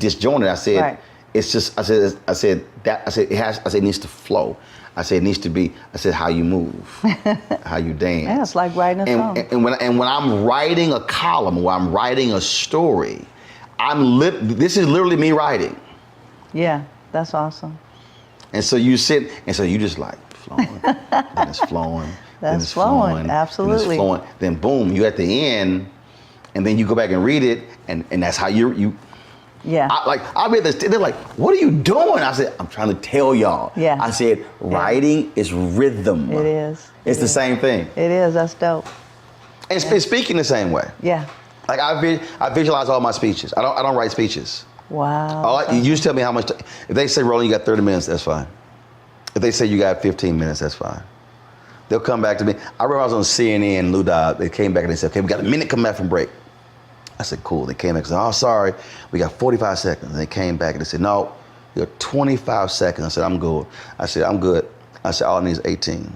Speaker 1: disjointed. I said, it's just, I said, it needs to flow. I said, it needs to be, how you move, how you dance.
Speaker 2: Yeah, it's like writing a song.
Speaker 1: And when I'm writing a column or I'm writing a story, this is literally me writing.
Speaker 2: Yeah, that's awesome.
Speaker 1: And so you sit, and so you just like flowing, then it's flowing.
Speaker 2: That's flowing, absolutely.
Speaker 1: Then it's flowing. Then boom, you at the end, and then you go back and read it, and that's how you.
Speaker 2: Yeah.
Speaker 1: I read this. They're like, "What are you doing?" I said, "I'm trying to tell y'all."
Speaker 2: Yeah.
Speaker 1: I said, "Writing is rhythm."
Speaker 2: It is.
Speaker 1: It's the same thing.
Speaker 2: It is. That's dope.
Speaker 1: And it's speaking the same way.
Speaker 2: Yeah.
Speaker 1: Like I visualize all my speeches. I don't write speeches.
Speaker 2: Wow.
Speaker 1: You just tell me how much. If they say, "Roland, you got 30 minutes," that's fine. If they say you got 15 minutes, that's fine. They'll come back to me. I remember I was on CNN, Lou Dobb. They came back and they said, okay, we got a minute coming back from break. I said, cool. They came back and said, oh, sorry, we got 45 seconds. And they came back and they said, no, you got 25 seconds. I said, I'm good. I said, I'm good. I said, all I need is 18.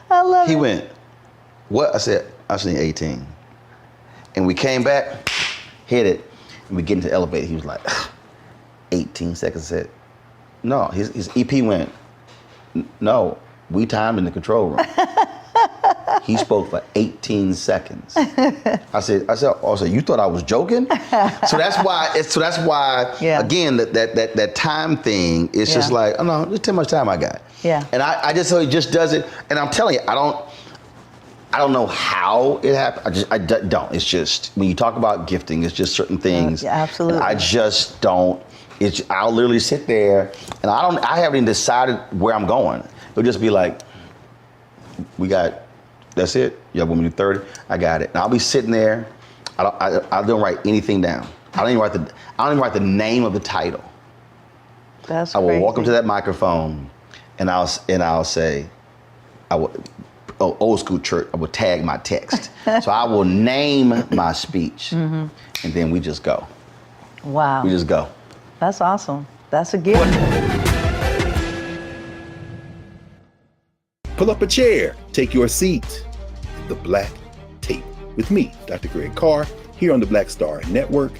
Speaker 2: I love it.
Speaker 1: He went, what? I said, I just need 18. And we came back, hit it, and we get into the elevator. He was like, 18 seconds. I said, no, his EP went, no, we timed in the control room. He spoke for 18 seconds. I said, oh, so you thought I was joking? So that's why, again, that time thing, it's just like, oh no, just too much time I got.
Speaker 2: Yeah.
Speaker 1: And I just, so he just does it. And I'm telling you, I don't know how it happened. I don't. It's just, when you talk about gifting, it's just certain things.
Speaker 2: Yeah, absolutely.
Speaker 1: I just don't. I'll literally sit there and I haven't even decided where I'm going. It'll just be like, that's it? You want me to do 30? I got it. And I'll be sitting there. I don't write anything down. I don't even write the name of the title.
Speaker 2: That's
Speaker 1: I will
Speaker 2: crazy.
Speaker 1: walk up to that microphone and I'll say, old school church, I will tag my text. So I will name my speech and then we just go.
Speaker 2: Wow.
Speaker 1: We just go.
Speaker 2: That's awesome. That's a gift.
Speaker 18: Pull up a chair, take your seat. The Black Tape with me, Dr. Greg Carr, here on the Black Star Network.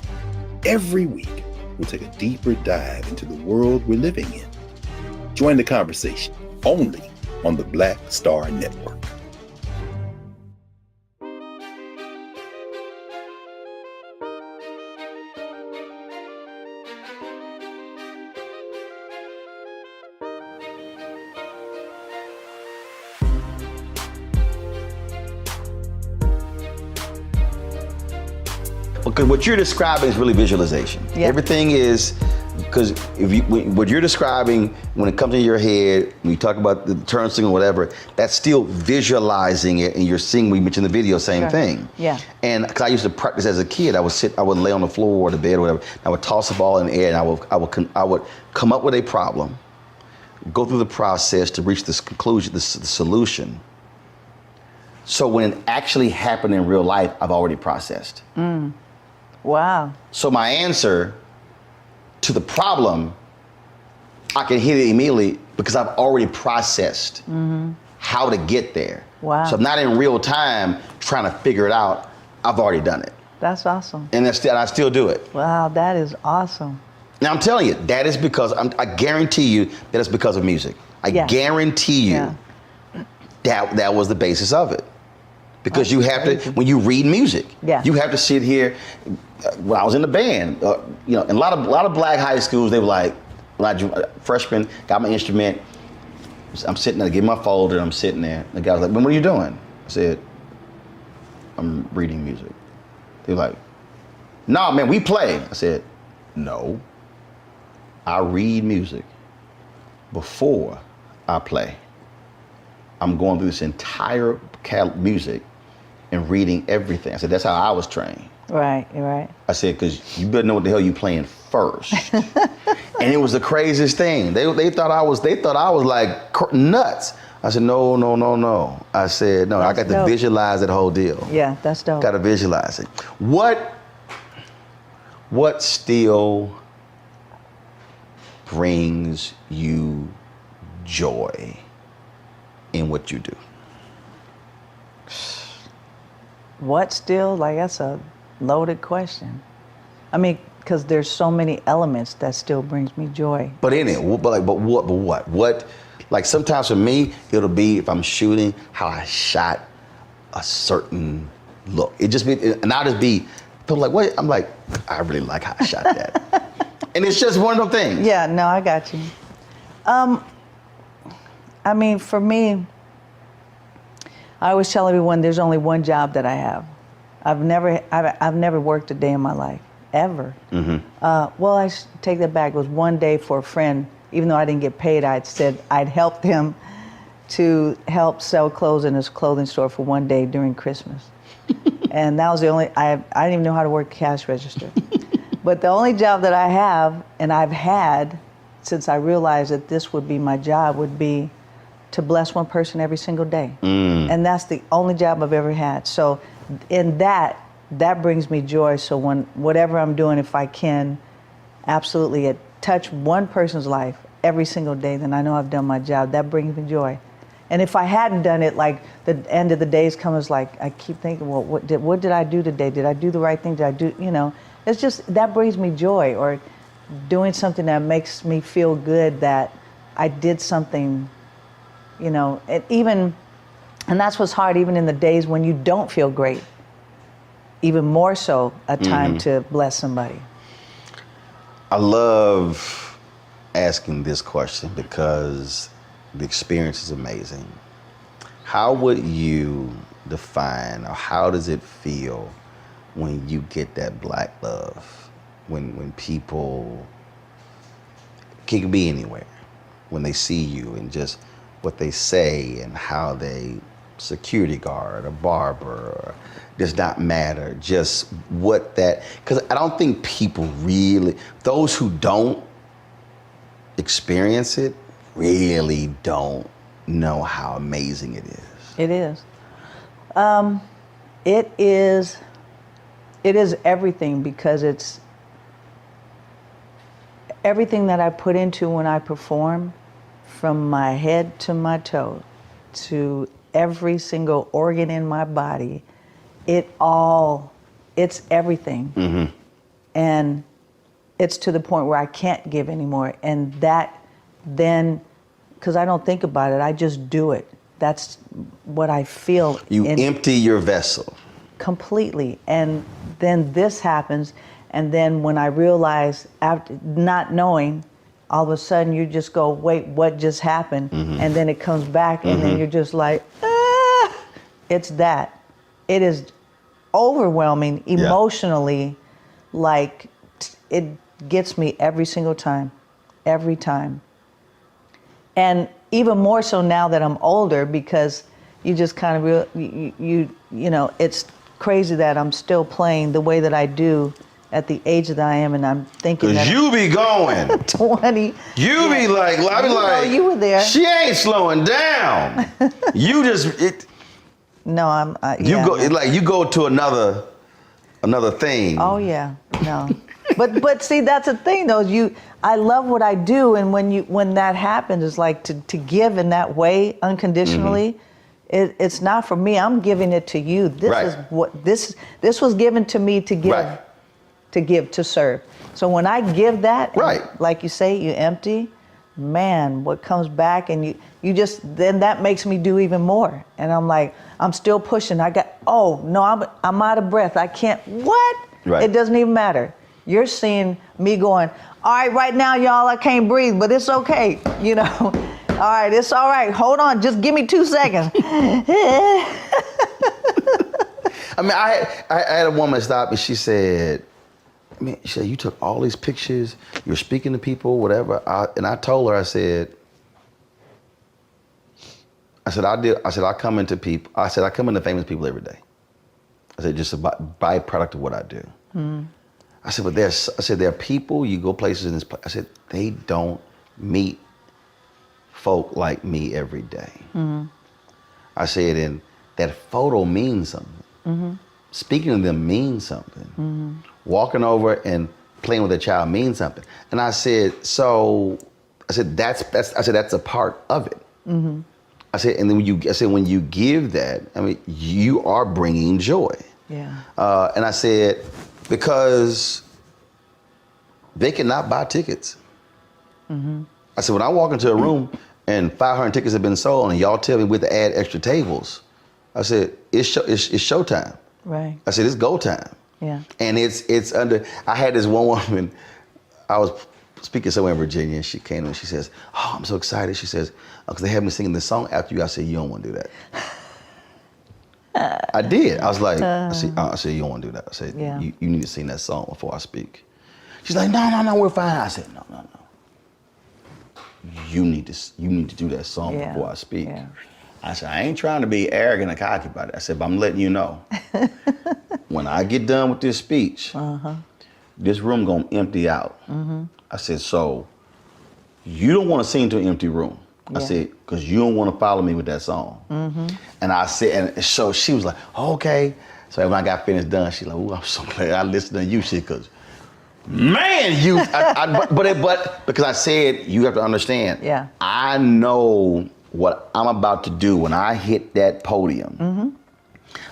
Speaker 18: Every week, we'll take a deeper dive into the world we're living in. Join the conversation only on the Black Star Network.
Speaker 1: Because what you're describing is really visualization.
Speaker 2: Yeah.
Speaker 1: Everything is, because what you're describing, when it comes in your head, when you talk about the turn signal, whatever, that's still visualizing it, and you're seeing. We mentioned in the video, same thing.
Speaker 2: Yeah.
Speaker 1: And because I used to practice as a kid, I would lay on the floor or the bed or whatever. And I would toss the ball in the air, and I would come up with a problem, go through the process to reach this conclusion, the solution. So when it actually happened in real life, I've already processed.
Speaker 2: Wow.
Speaker 1: So my answer to the problem, I can hit it immediately because I've already processed how to get there.
Speaker 2: Wow.
Speaker 1: So I'm not in real time trying to figure it out. I've already done it.
Speaker 2: That's awesome.
Speaker 1: And I still do it.
Speaker 2: Wow, that is awesome.
Speaker 1: Now I'm telling you, that is because, I guarantee you that it's because of music. I guarantee you that was the basis of it. Because you have to, when you read music, you have to sit here. When I was in the band, in a lot of black high schools, they were like, when I freshman, got my instrument, I'm sitting there, get my folder, I'm sitting there. The guy was like, "What are you doing?" I said, "I'm reading music." They were like, "No, man, we play." I said, "No, I read music before I play. I'm going through this entire music and reading everything. I said, that's how I was trained.
Speaker 2: Right, right.
Speaker 1: I said, because you better know what the hell you playing first. And it was the craziest thing. They thought I was like nuts. I said, no. I said, no,
Speaker 2: That's
Speaker 1: I got
Speaker 2: dope.
Speaker 1: to visualize that whole deal.
Speaker 2: Yeah, that's dope.
Speaker 1: Got to visualize it. What still brings you joy in what you do?
Speaker 2: What still? Like, that's a loaded question. I mean, because there's so many elements that still brings me joy.
Speaker 1: But in it, but what? What? Like sometimes for me, it'll be if I'm shooting how I shot a certain look. It just be, and I'll just be, people like, what? I'm like, I really like how I shot that. And it's just one of them things.
Speaker 2: Yeah, no, I got you. I mean, for me, I always tell everyone there's only one job that I have. I've never worked a day in my life, ever. Well, I take that back. It was one day for a friend. Even though I didn't get paid, I'd said I'd helped him to help sell clothes in his clothing store for one day during Christmas. And that was the only, I didn't even know how to work a cash register. But the only job that I have, and I've had since I realized that this would be my job, would be to bless one person every single day. And that's the only job I've ever had. So in that brings me joy. So when whatever I'm doing, if I can absolutely touch one person's life every single day, then I know I've done my job. That brings me joy. And if I hadn't done it, like the end of the days comes, like I keep thinking, well, what did I do today? Did I do the right thing? Did I do, it's just, that brings me joy. Or doing something that makes me feel good that I did something, and that's what's hard, even in the days when you don't feel great, even more so a time to bless somebody.
Speaker 1: I love asking this question because the experience is amazing. How would you define, or how does it feel when you get that black love? When people, can be anywhere, when they see you and just what they say and how they, security guard, a barber, or does not matter, just what that, because I don't think people really, those who don't experience it really don't know how amazing it is.
Speaker 2: It is. It is everything, because it's everything that I put into when I perform, from my head to my toe, to every single organ in my body. It's everything. And it's to the point where I can't give anymore. And that then, because I don't think about it, I just do it. That's what I feel.
Speaker 1: You empty your vessel.
Speaker 2: Completely. And then this happens. And then when I realize, after not knowing, all of a sudden you just go, wait, what just happened? And then it comes back, and then you're just like, ah! It's that. It is overwhelming emotionally. Like, it gets me every single time. Every time. And even more so now that I'm older, because you just kind of it's crazy that I'm still playing the way that I do at the age that I am, and I'm thinking that
Speaker 1: you be going
Speaker 2: 20.
Speaker 1: You be like, I be like,
Speaker 2: you were there.
Speaker 1: She ain't slowing down. You just
Speaker 2: No, I'm.
Speaker 1: You go to another thing.
Speaker 2: Oh yeah, no. But see, that's the thing though. I love what I do, and when that happens, it's like to give in that way unconditionally. It's not for me. I'm giving it to you. This is what this was given to me to give, to serve. So when I give that, like you say, you empty. Man, what comes back, and you just, then that makes me do even more. And I'm like, I'm still pushing. I'm out of breath. I can't. What? It doesn't even matter. You're seeing me going, all right, right now, y'all, I can't breathe, but it's okay. All right, it's all right. Hold on, just give me 2 seconds.
Speaker 1: I mean, I had a woman stop me. She said, you took all these pictures, you're speaking to people, whatever. And I told her, I said, I come into famous people every day. I said, just a byproduct of what I do. I said, but there are people, you go places in this place. I said, they don't meet folk like me every day. I said, and that photo means something. Speaking to them means something. Walking over and playing with a child means something. And I said, that's a part of it. I said, and then when you give that, I mean, you are bringing joy.
Speaker 2: Yeah.
Speaker 1: And I said, because they cannot buy tickets. I said, when I walk into a room and 500 tickets have been sold and y'all tell me we have to add extra tables, I said, it's showtime.
Speaker 2: Right.
Speaker 1: I said, it's go time.
Speaker 2: Yeah.
Speaker 1: And it's under, I had this one woman, I was speaking somewhere in Virginia, and she came and she says, oh, I'm so excited. She says, because they had me singing this song after you. I said, you don't want to do that. I did. I was like, I said, you don't want to do that. I said,
Speaker 2: Yeah.
Speaker 1: you need to sing that song before I speak. She's like, no, we're fine. I said, no. You need to do that song before I speak.
Speaker 2: Yeah.
Speaker 1: I said, I ain't trying to be arrogant or cocky about it. I said, but I'm letting you know. When I get done with this speech, this room gonna empty out. I said, so you don't want to sing to an empty room. I said, because you don't want to follow me with that song. And I said, and so she was like, okay. So when I got finished done, she's like, oh, I'm so glad I listened to you, shit, because man, but because I said, you have to understand, I know what I'm about to do when I hit that podium.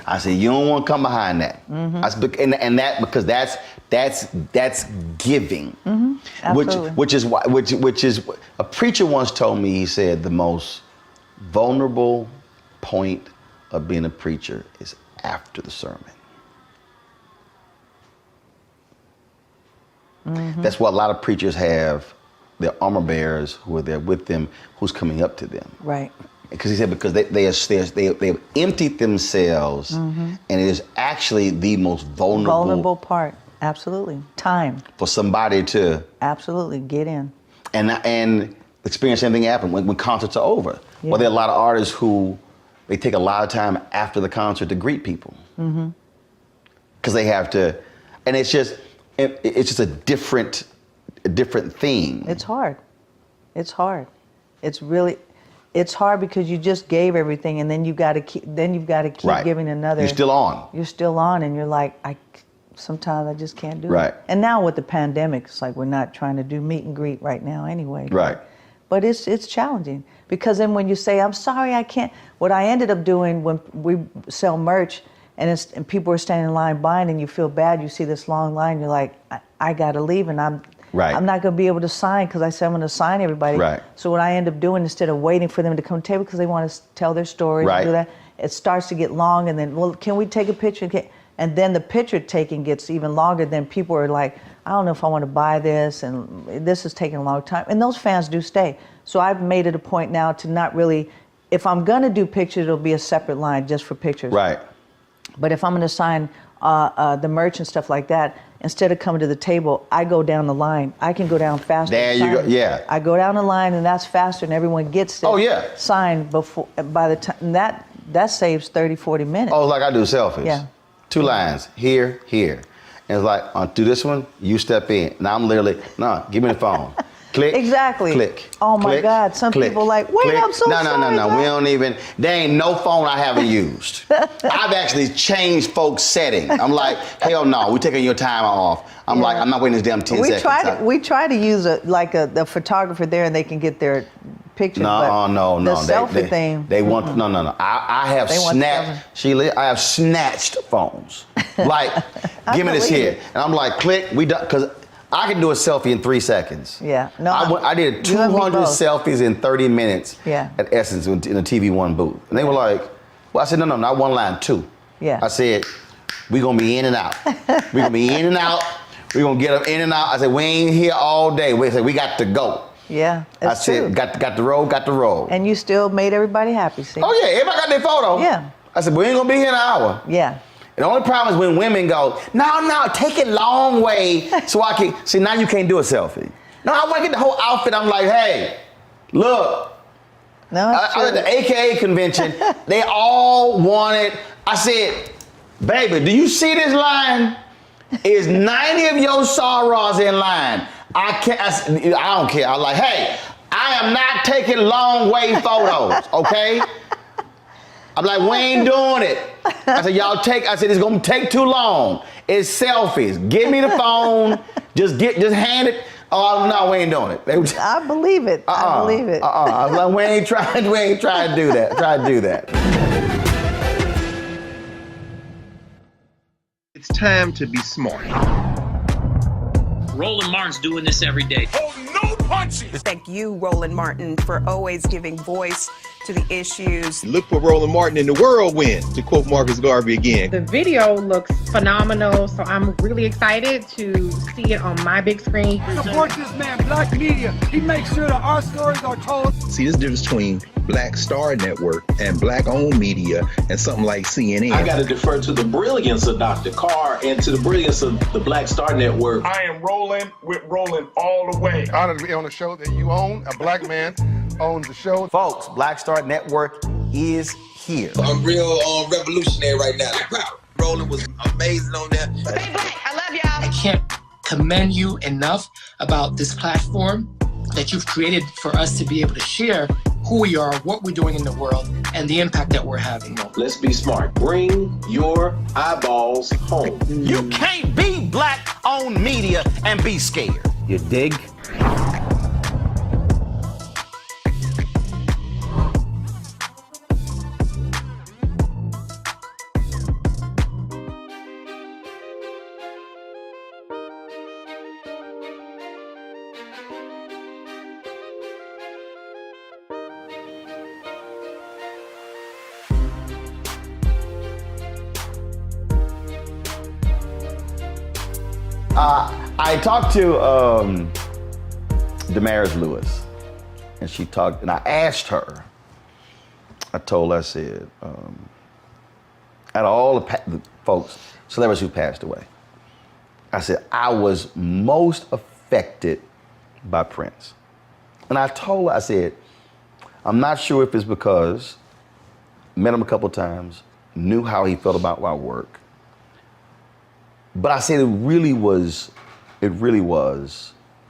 Speaker 1: I said, you don't want to come behind that. I said, and that, because that's giving. Which is a preacher once told me, he said, the most vulnerable point of being a preacher is after the sermon. That's why a lot of preachers have their armor bearers who are there with them, who's coming up to them.
Speaker 2: Right.
Speaker 1: Because he said, because they have emptied themselves, and it is actually the most vulnerable
Speaker 2: part. Absolutely. Time.
Speaker 1: For somebody to
Speaker 2: absolutely get in.
Speaker 1: And experience anything happen when concerts are over.
Speaker 2: Yeah.
Speaker 1: Well, there are a lot of artists who they take a lot of time after the concert to greet people. Because they have to, and it's just a different thing.
Speaker 2: It's hard. It's hard. It's hard because you just gave everything, and then you've got to keep giving another.
Speaker 1: You're still on.
Speaker 2: You're still on, and you're like, sometimes I just can't do
Speaker 1: Right.
Speaker 2: it. And now with the pandemic, it's like we're not trying to do meet and greet right now anyway.
Speaker 1: Right.
Speaker 2: But it's challenging, because then when you say, I'm sorry, I can't, what I ended up doing when we sell merch and people are standing in line buying, and you feel bad, you see this long line, you're like, I got to leave, and I'm not going to be able to sign, because I said I'm going to sign everybody.
Speaker 1: Right.
Speaker 2: So what I end up doing, instead of waiting for them to come to the table because they want to tell their stories and do that, it starts to get long, and then, well, can we take a picture? And then the picture taking gets even longer. Then people are like, I don't know if I want to buy this, and this is taking a long time. And those fans do stay. So I've made it a point now to not really, if I'm going to do pictures, it'll be a separate line just for pictures.
Speaker 1: Right.
Speaker 2: But if I'm going to sign the merch and stuff like that, instead of coming to the table, I go down the line. I can go down faster.
Speaker 1: There you go. Yeah.
Speaker 2: I go down the line, and that's faster, and everyone gets it signed before. By the time that saves 30, 40 minutes.
Speaker 1: Oh, like I do selfies.
Speaker 2: Yeah.
Speaker 1: 2 lines, here. And it's like, do this one, you step in. Now I'm literally, give me the phone. Click.
Speaker 2: Exactly.
Speaker 1: Click.
Speaker 2: Oh my
Speaker 1: click,
Speaker 2: God. Some
Speaker 1: click,
Speaker 2: people are like, wait,
Speaker 1: click.
Speaker 2: I'm so sorry.
Speaker 1: No. We don't even, there ain't no phone I haven't used. I've actually changed folks' setting. I'm like, hell no, we're taking your timer off. I'm like, I'm not waiting this damn 10 seconds.
Speaker 2: We try to use the photographer there, and they can get their picture.
Speaker 1: No.
Speaker 2: The selfie thing.
Speaker 1: They want, no. I have snatched, Sheila, I have snatched phones. Like, give me this here. And I'm like, click, we done, because I can do a selfie in 3 seconds.
Speaker 2: Yeah. No.
Speaker 1: I did 200 selfies in 30 minutes at Essence in a TV One booth. And they were like, well, I said, no, not one line, 2.
Speaker 2: Yeah.
Speaker 1: I said, we're going to be in and out. We're going to be in and out. We're going to get them in and out. I said, we ain't here all day. We said, we got to go.
Speaker 2: Yeah, that's true.
Speaker 1: Got the roll.
Speaker 2: And you still made everybody happy, see?
Speaker 1: Oh, yeah, everybody got their photo.
Speaker 2: Yeah.
Speaker 1: I said, we ain't going to be here in an hour.
Speaker 2: Yeah.
Speaker 1: And the only problem is when women go, no, take it long way so I can, see, now you can't do a selfie. No, I want to get the whole outfit. I'm like, hey, look.
Speaker 2: No,
Speaker 1: I was at the AKA convention. They all wanted, I said, Baby, do you see this line? Is 90 of your sorrows in line? I don't care. I'm like, hey, I am not taking long way photos, okay? I'm like, we ain't doing it. I said, it's gonna take too long. It's selfies. Give me the phone. Just hand it. Oh no, we ain't doing it.
Speaker 2: I believe it. I believe it.
Speaker 1: I was like, we ain't trying to do that. Try to do that.
Speaker 18: It's time to be smart.
Speaker 19: Roland Martin's doing this every day.
Speaker 20: Oh, no punches!
Speaker 21: Thank you, Roland Martin, for always giving voice to the issues.
Speaker 18: Look for Roland Martin in the whirlwind, to quote Marcus Garvey again.
Speaker 22: The video looks phenomenal, so I'm really excited to see it on my big screen.
Speaker 23: Support this man, Black Media. He makes sure that our stories are told.
Speaker 18: See, this difference between Black Star Network and Black-owned media and something like CNN.
Speaker 24: I got to defer to the brilliance of Dr. Carr and to the brilliance of the Black Star Network.
Speaker 3: I am rolling with Roland all the way.
Speaker 25: Honored to be on a show that you own. A black man owns the show.
Speaker 1: Folks, Black Star Network is here.
Speaker 26: I'm real revolutionary right now. Roland was amazing on there.
Speaker 27: Stay black. I love y'all.
Speaker 28: I can't commend you enough about this platform that you've created for us to be able to share who we are, what we're doing in the world, and the impact that we're having.
Speaker 24: Let's be smart. Bring your eyeballs home.
Speaker 1: You can't be Black-owned media and be scared. You dig? I talked to Damaris Lewis, and she talked, and I asked her, I told her, I said, out of all the folks, celebrities who passed away, I said, I was most affected by Prince. And I told her, I said, I'm not sure if it's because met him a couple times, knew how he felt about my work. But I said it really was,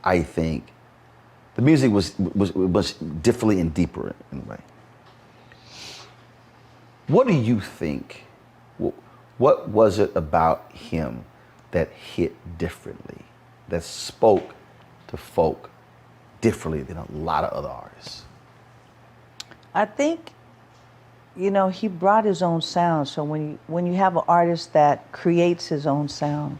Speaker 1: I think, the music was differently and deeper in a way. What do you think? What was it about him that hit differently, that spoke to folk differently than a lot of other artists?
Speaker 2: I think, he brought his own sound. So when you have an artist that creates his own sound,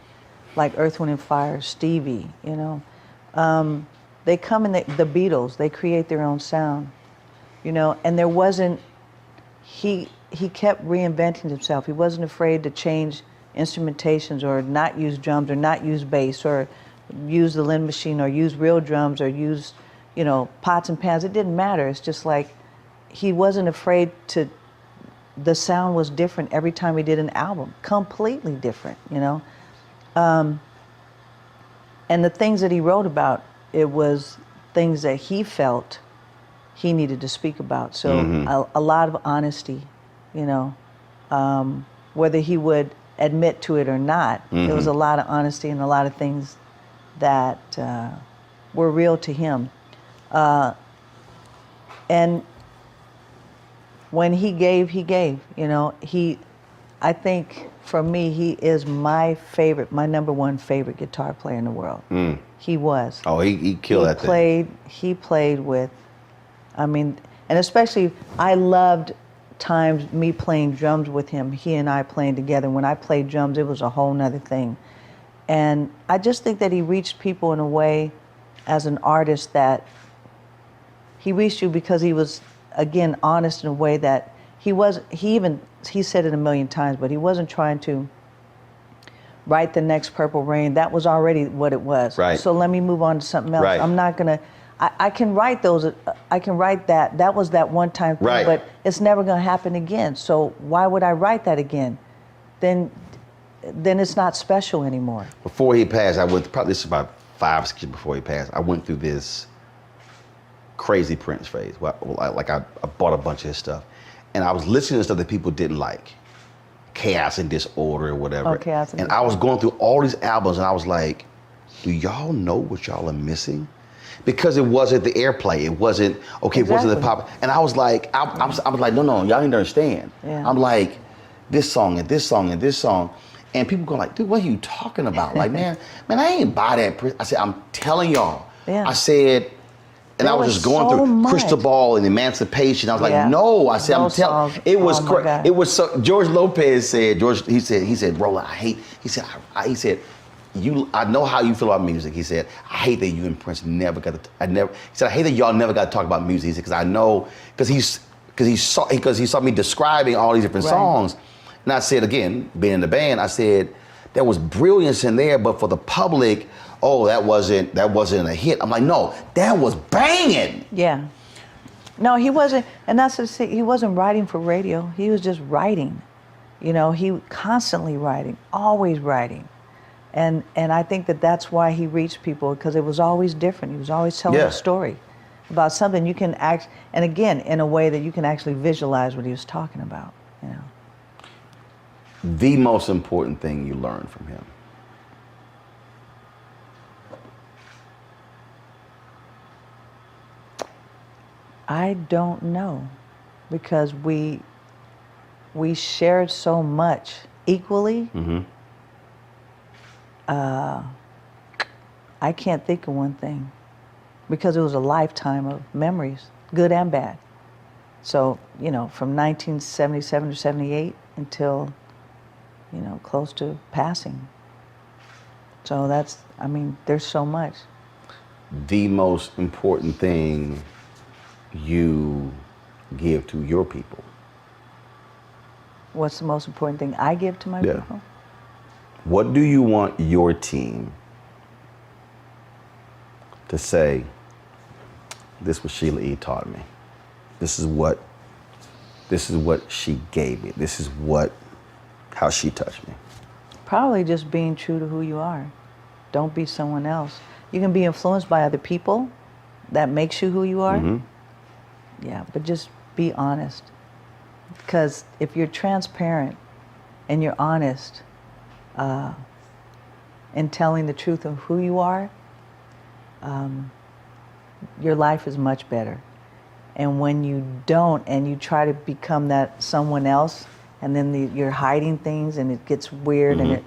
Speaker 2: like Earth, Wind & Fire, Stevie, they come in, the Beatles, they create their own sound, and there wasn't, he kept reinventing himself. He wasn't afraid to change instrumentations or not use drums or not use bass or use the Lynn machine or use real drums or use, pots and pans. It didn't matter. It's just like he wasn't afraid to, the sound was different every time he did an album, completely different, And the things that he wrote about, it was things that he felt he needed to speak about. So a lot of honesty, whether he would admit to it or not, there was a lot of honesty and a lot of things that were real to him. And when he gave, I think for me, he is my number one favorite guitar player in the world. He was.
Speaker 1: Oh, he killed that thing.
Speaker 2: He played with, and especially, I loved times me playing drums with him, he and I playing together. When I played drums, it was a whole nother thing. And I just think that he reached people in a way as an artist that he reached you because he was, again, honest in a way that he said it a million times, but he wasn't trying to write the next Purple Rain. That was already what it was.
Speaker 1: Right.
Speaker 2: So let me move on to something else.
Speaker 1: Right.
Speaker 2: I'm not gonna, I can write those, I can write that. That was that one time thing,
Speaker 1: Right.
Speaker 2: but it's never gonna happen again. So why would I write that again? Then it's not special anymore.
Speaker 1: Before he passed, this is about 5 or 6 years before he passed, I went through this crazy Prince phase. I bought a bunch of his stuff. And I was listening to stuff that people didn't like. Chaos and Disorder or whatever.
Speaker 2: Oh, Chaos and
Speaker 1: I was going through all these albums and I was like, do y'all know what y'all are missing? Because it wasn't the airplay. It wasn't, okay, it wasn't the pop. And I was like, I was like, no, y'all didn't understand.
Speaker 2: Yeah.
Speaker 1: I'm like, this song and this song and this song. And people go like, dude, what are you talking about? Like, man, I ain't buy that. I said, I'm telling y'all.
Speaker 2: Yeah.
Speaker 1: I said, and
Speaker 2: There
Speaker 1: I was just going
Speaker 2: so
Speaker 1: through
Speaker 2: much.
Speaker 1: Crystal Ball and Emancipation. I was like,
Speaker 2: Yeah.
Speaker 1: no. I said, I'm
Speaker 2: Those
Speaker 1: telling.
Speaker 2: songs,
Speaker 1: It was
Speaker 2: oh my
Speaker 1: crazy.
Speaker 2: God.
Speaker 1: It was so. George Lopez said, he said, Rolla, I hate. He said, I know how you feel about music. He said, I hate that you and Prince never got to. He said, I hate that y'all never got to talk about music. He said, because I know, because he saw me describing all these different songs, and I said again, being in the band, I said, there was brilliance in there, but for the public, oh, that wasn't a hit. I'm like, no, that was banging.
Speaker 2: Yeah. No, he wasn't, and that's the thing, he wasn't writing for radio. He was just writing. You know, he constantly writing, always writing. And I think that's why he reached people, because it was always different. He was always telling a story about something you can act, and again, in a way that you can actually visualize what he was talking about, you know.
Speaker 1: The most important thing you learned from him?
Speaker 2: I don't know, because we shared so much equally.
Speaker 1: Mm-hmm.
Speaker 2: I can't think of one thing, because it was a lifetime of memories, good and bad. So, you know, from 1977 to 78 until, you know, close to passing. So that's, I mean, there's so much.
Speaker 1: The most important thing you give to your people?
Speaker 2: What's the most important thing I give to my people?
Speaker 1: What do you want your team to say, this is what Sheila E taught me. This is what she gave me. This is how she touched me.
Speaker 2: Probably just being true to who you are. Don't be someone else. You can be influenced by other people. That makes you who you are.
Speaker 1: Mm-hmm.
Speaker 2: Yeah, but just be honest. Because if you're transparent and you're honest in telling the truth of who you are, your life is much better. And when you don't, and you try to become that someone else, and then you're hiding things, and it gets weird,
Speaker 1: Mm-hmm.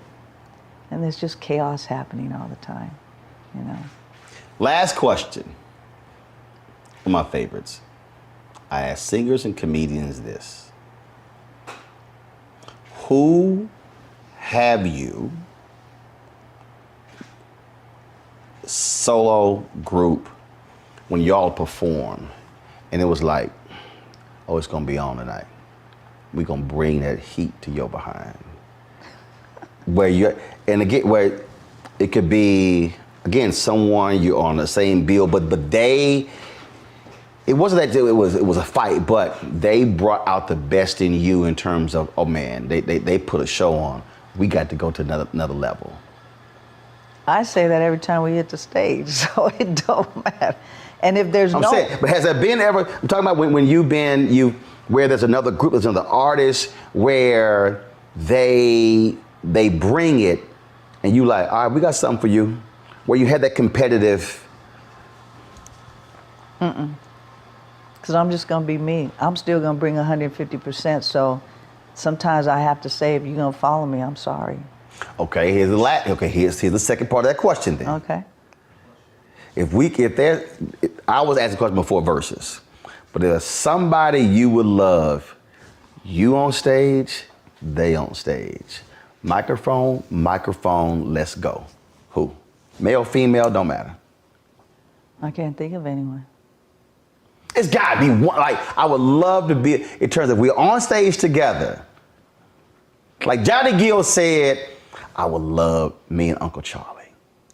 Speaker 2: and there's just chaos happening all the time, you know.
Speaker 1: Last question. One of my favorites. I ask singers and comedians this. Who have you, solo, group, when y'all perform, and it was like, oh, it's gonna be on tonight. We're gonna bring that heat to your behind. Where it could be, again, someone you're on the same bill, but it wasn't that it was a fight, but they brought out the best in you in terms of, oh man, they put a show on. We got to go to another level.
Speaker 2: I say that every time we hit the stage, so it don't matter. And if there's
Speaker 1: I'm saying, but has there been ever, I'm talking about when where there's another group, there's another artist, where they bring it, and you like, all right, we got something for you, where you had that competitive.
Speaker 2: Because I'm just going to be me. I'm still going to bring 150%, so sometimes I have to say, if you're going to follow me, I'm sorry.
Speaker 1: Okay, here's the second part of that question then.
Speaker 2: Okay.
Speaker 1: I was asking a question before verses, but if there's somebody you would love, you on stage, they on stage. Microphone, let's go. Who? Male, female, don't matter.
Speaker 2: I can't think of anyone.
Speaker 1: It's gotta be one, like, I would love to be, in terms of we're on stage together. Like Johnny Gill said, I would love me and Uncle Charlie.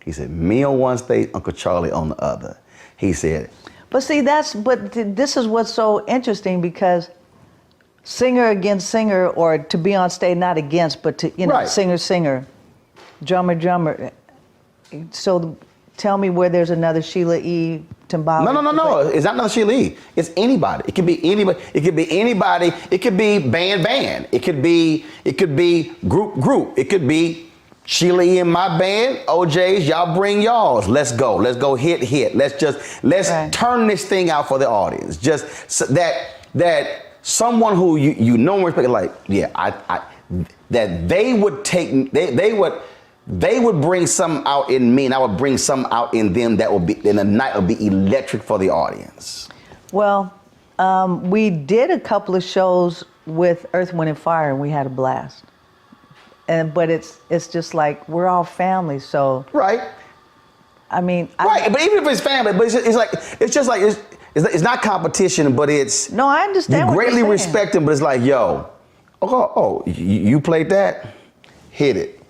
Speaker 1: He said, me on one stage, Uncle Charlie on the other. He said.
Speaker 2: But see, this is what's so interesting, because singer against singer, or to be on stage, not against, but to, you know,
Speaker 1: Right.
Speaker 2: singer, drummer. So tell me where there's another Sheila E. Timbali.
Speaker 1: No. It's not another Sheila E. It's anybody. It could be anybody. It could be anybody. It could be band. It could be group. It could be Sheila E. in my band. OJ's, y'all bring y'all's. Let's go. Let's go hit. Let's turn this thing out for the audience. Just so that someone who you know and respect, like, yeah, that they would bring something out in me, and I would bring something out in them that would be, and the night would be electric for the audience.
Speaker 2: Well, we did a couple of shows with Earth, Wind, and Fire, and we had a blast. But it's just like we're all family, so
Speaker 1: right.
Speaker 2: I mean,
Speaker 1: right. But even if it's family, but it's not competition, but it's
Speaker 2: no. I understand.
Speaker 1: You greatly
Speaker 2: what you're
Speaker 1: respect them, but it's like, yo, you played that, hit it.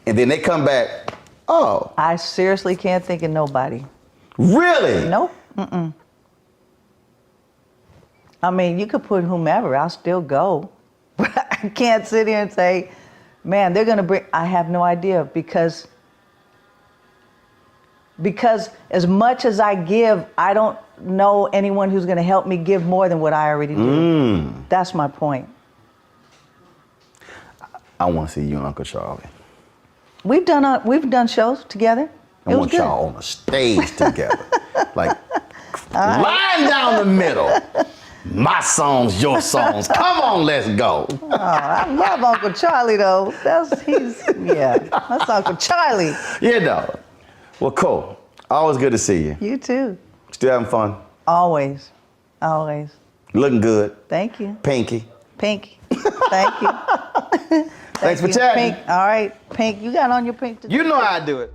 Speaker 1: And then they come back, oh.
Speaker 2: I seriously can't think of nobody.
Speaker 1: Really?
Speaker 2: Nope. I mean, you could put whomever, I'll still go. But I can't sit here and say, man, they're going to bring, I have no idea because as much as I give, I don't know anyone who's going to help me give more than what I already do. That's my point.
Speaker 1: I want to see you and Uncle Charlie.
Speaker 2: We've done shows together.
Speaker 1: I want y'all on the stage together. Like, lying down the middle. My songs, your songs. Come on, let's go.
Speaker 2: Oh, I love Uncle Charlie, though. That's Uncle Charlie.
Speaker 1: You know. Well, cool. Always good to see you.
Speaker 2: You too.
Speaker 1: Still having fun?
Speaker 2: Always.
Speaker 1: Looking good.
Speaker 2: Thank you.
Speaker 1: Pinky.
Speaker 2: Thank you.
Speaker 1: Thanks for chatting.
Speaker 2: Pink. All right, Pink, you got on your pink today.
Speaker 1: You know how I do it.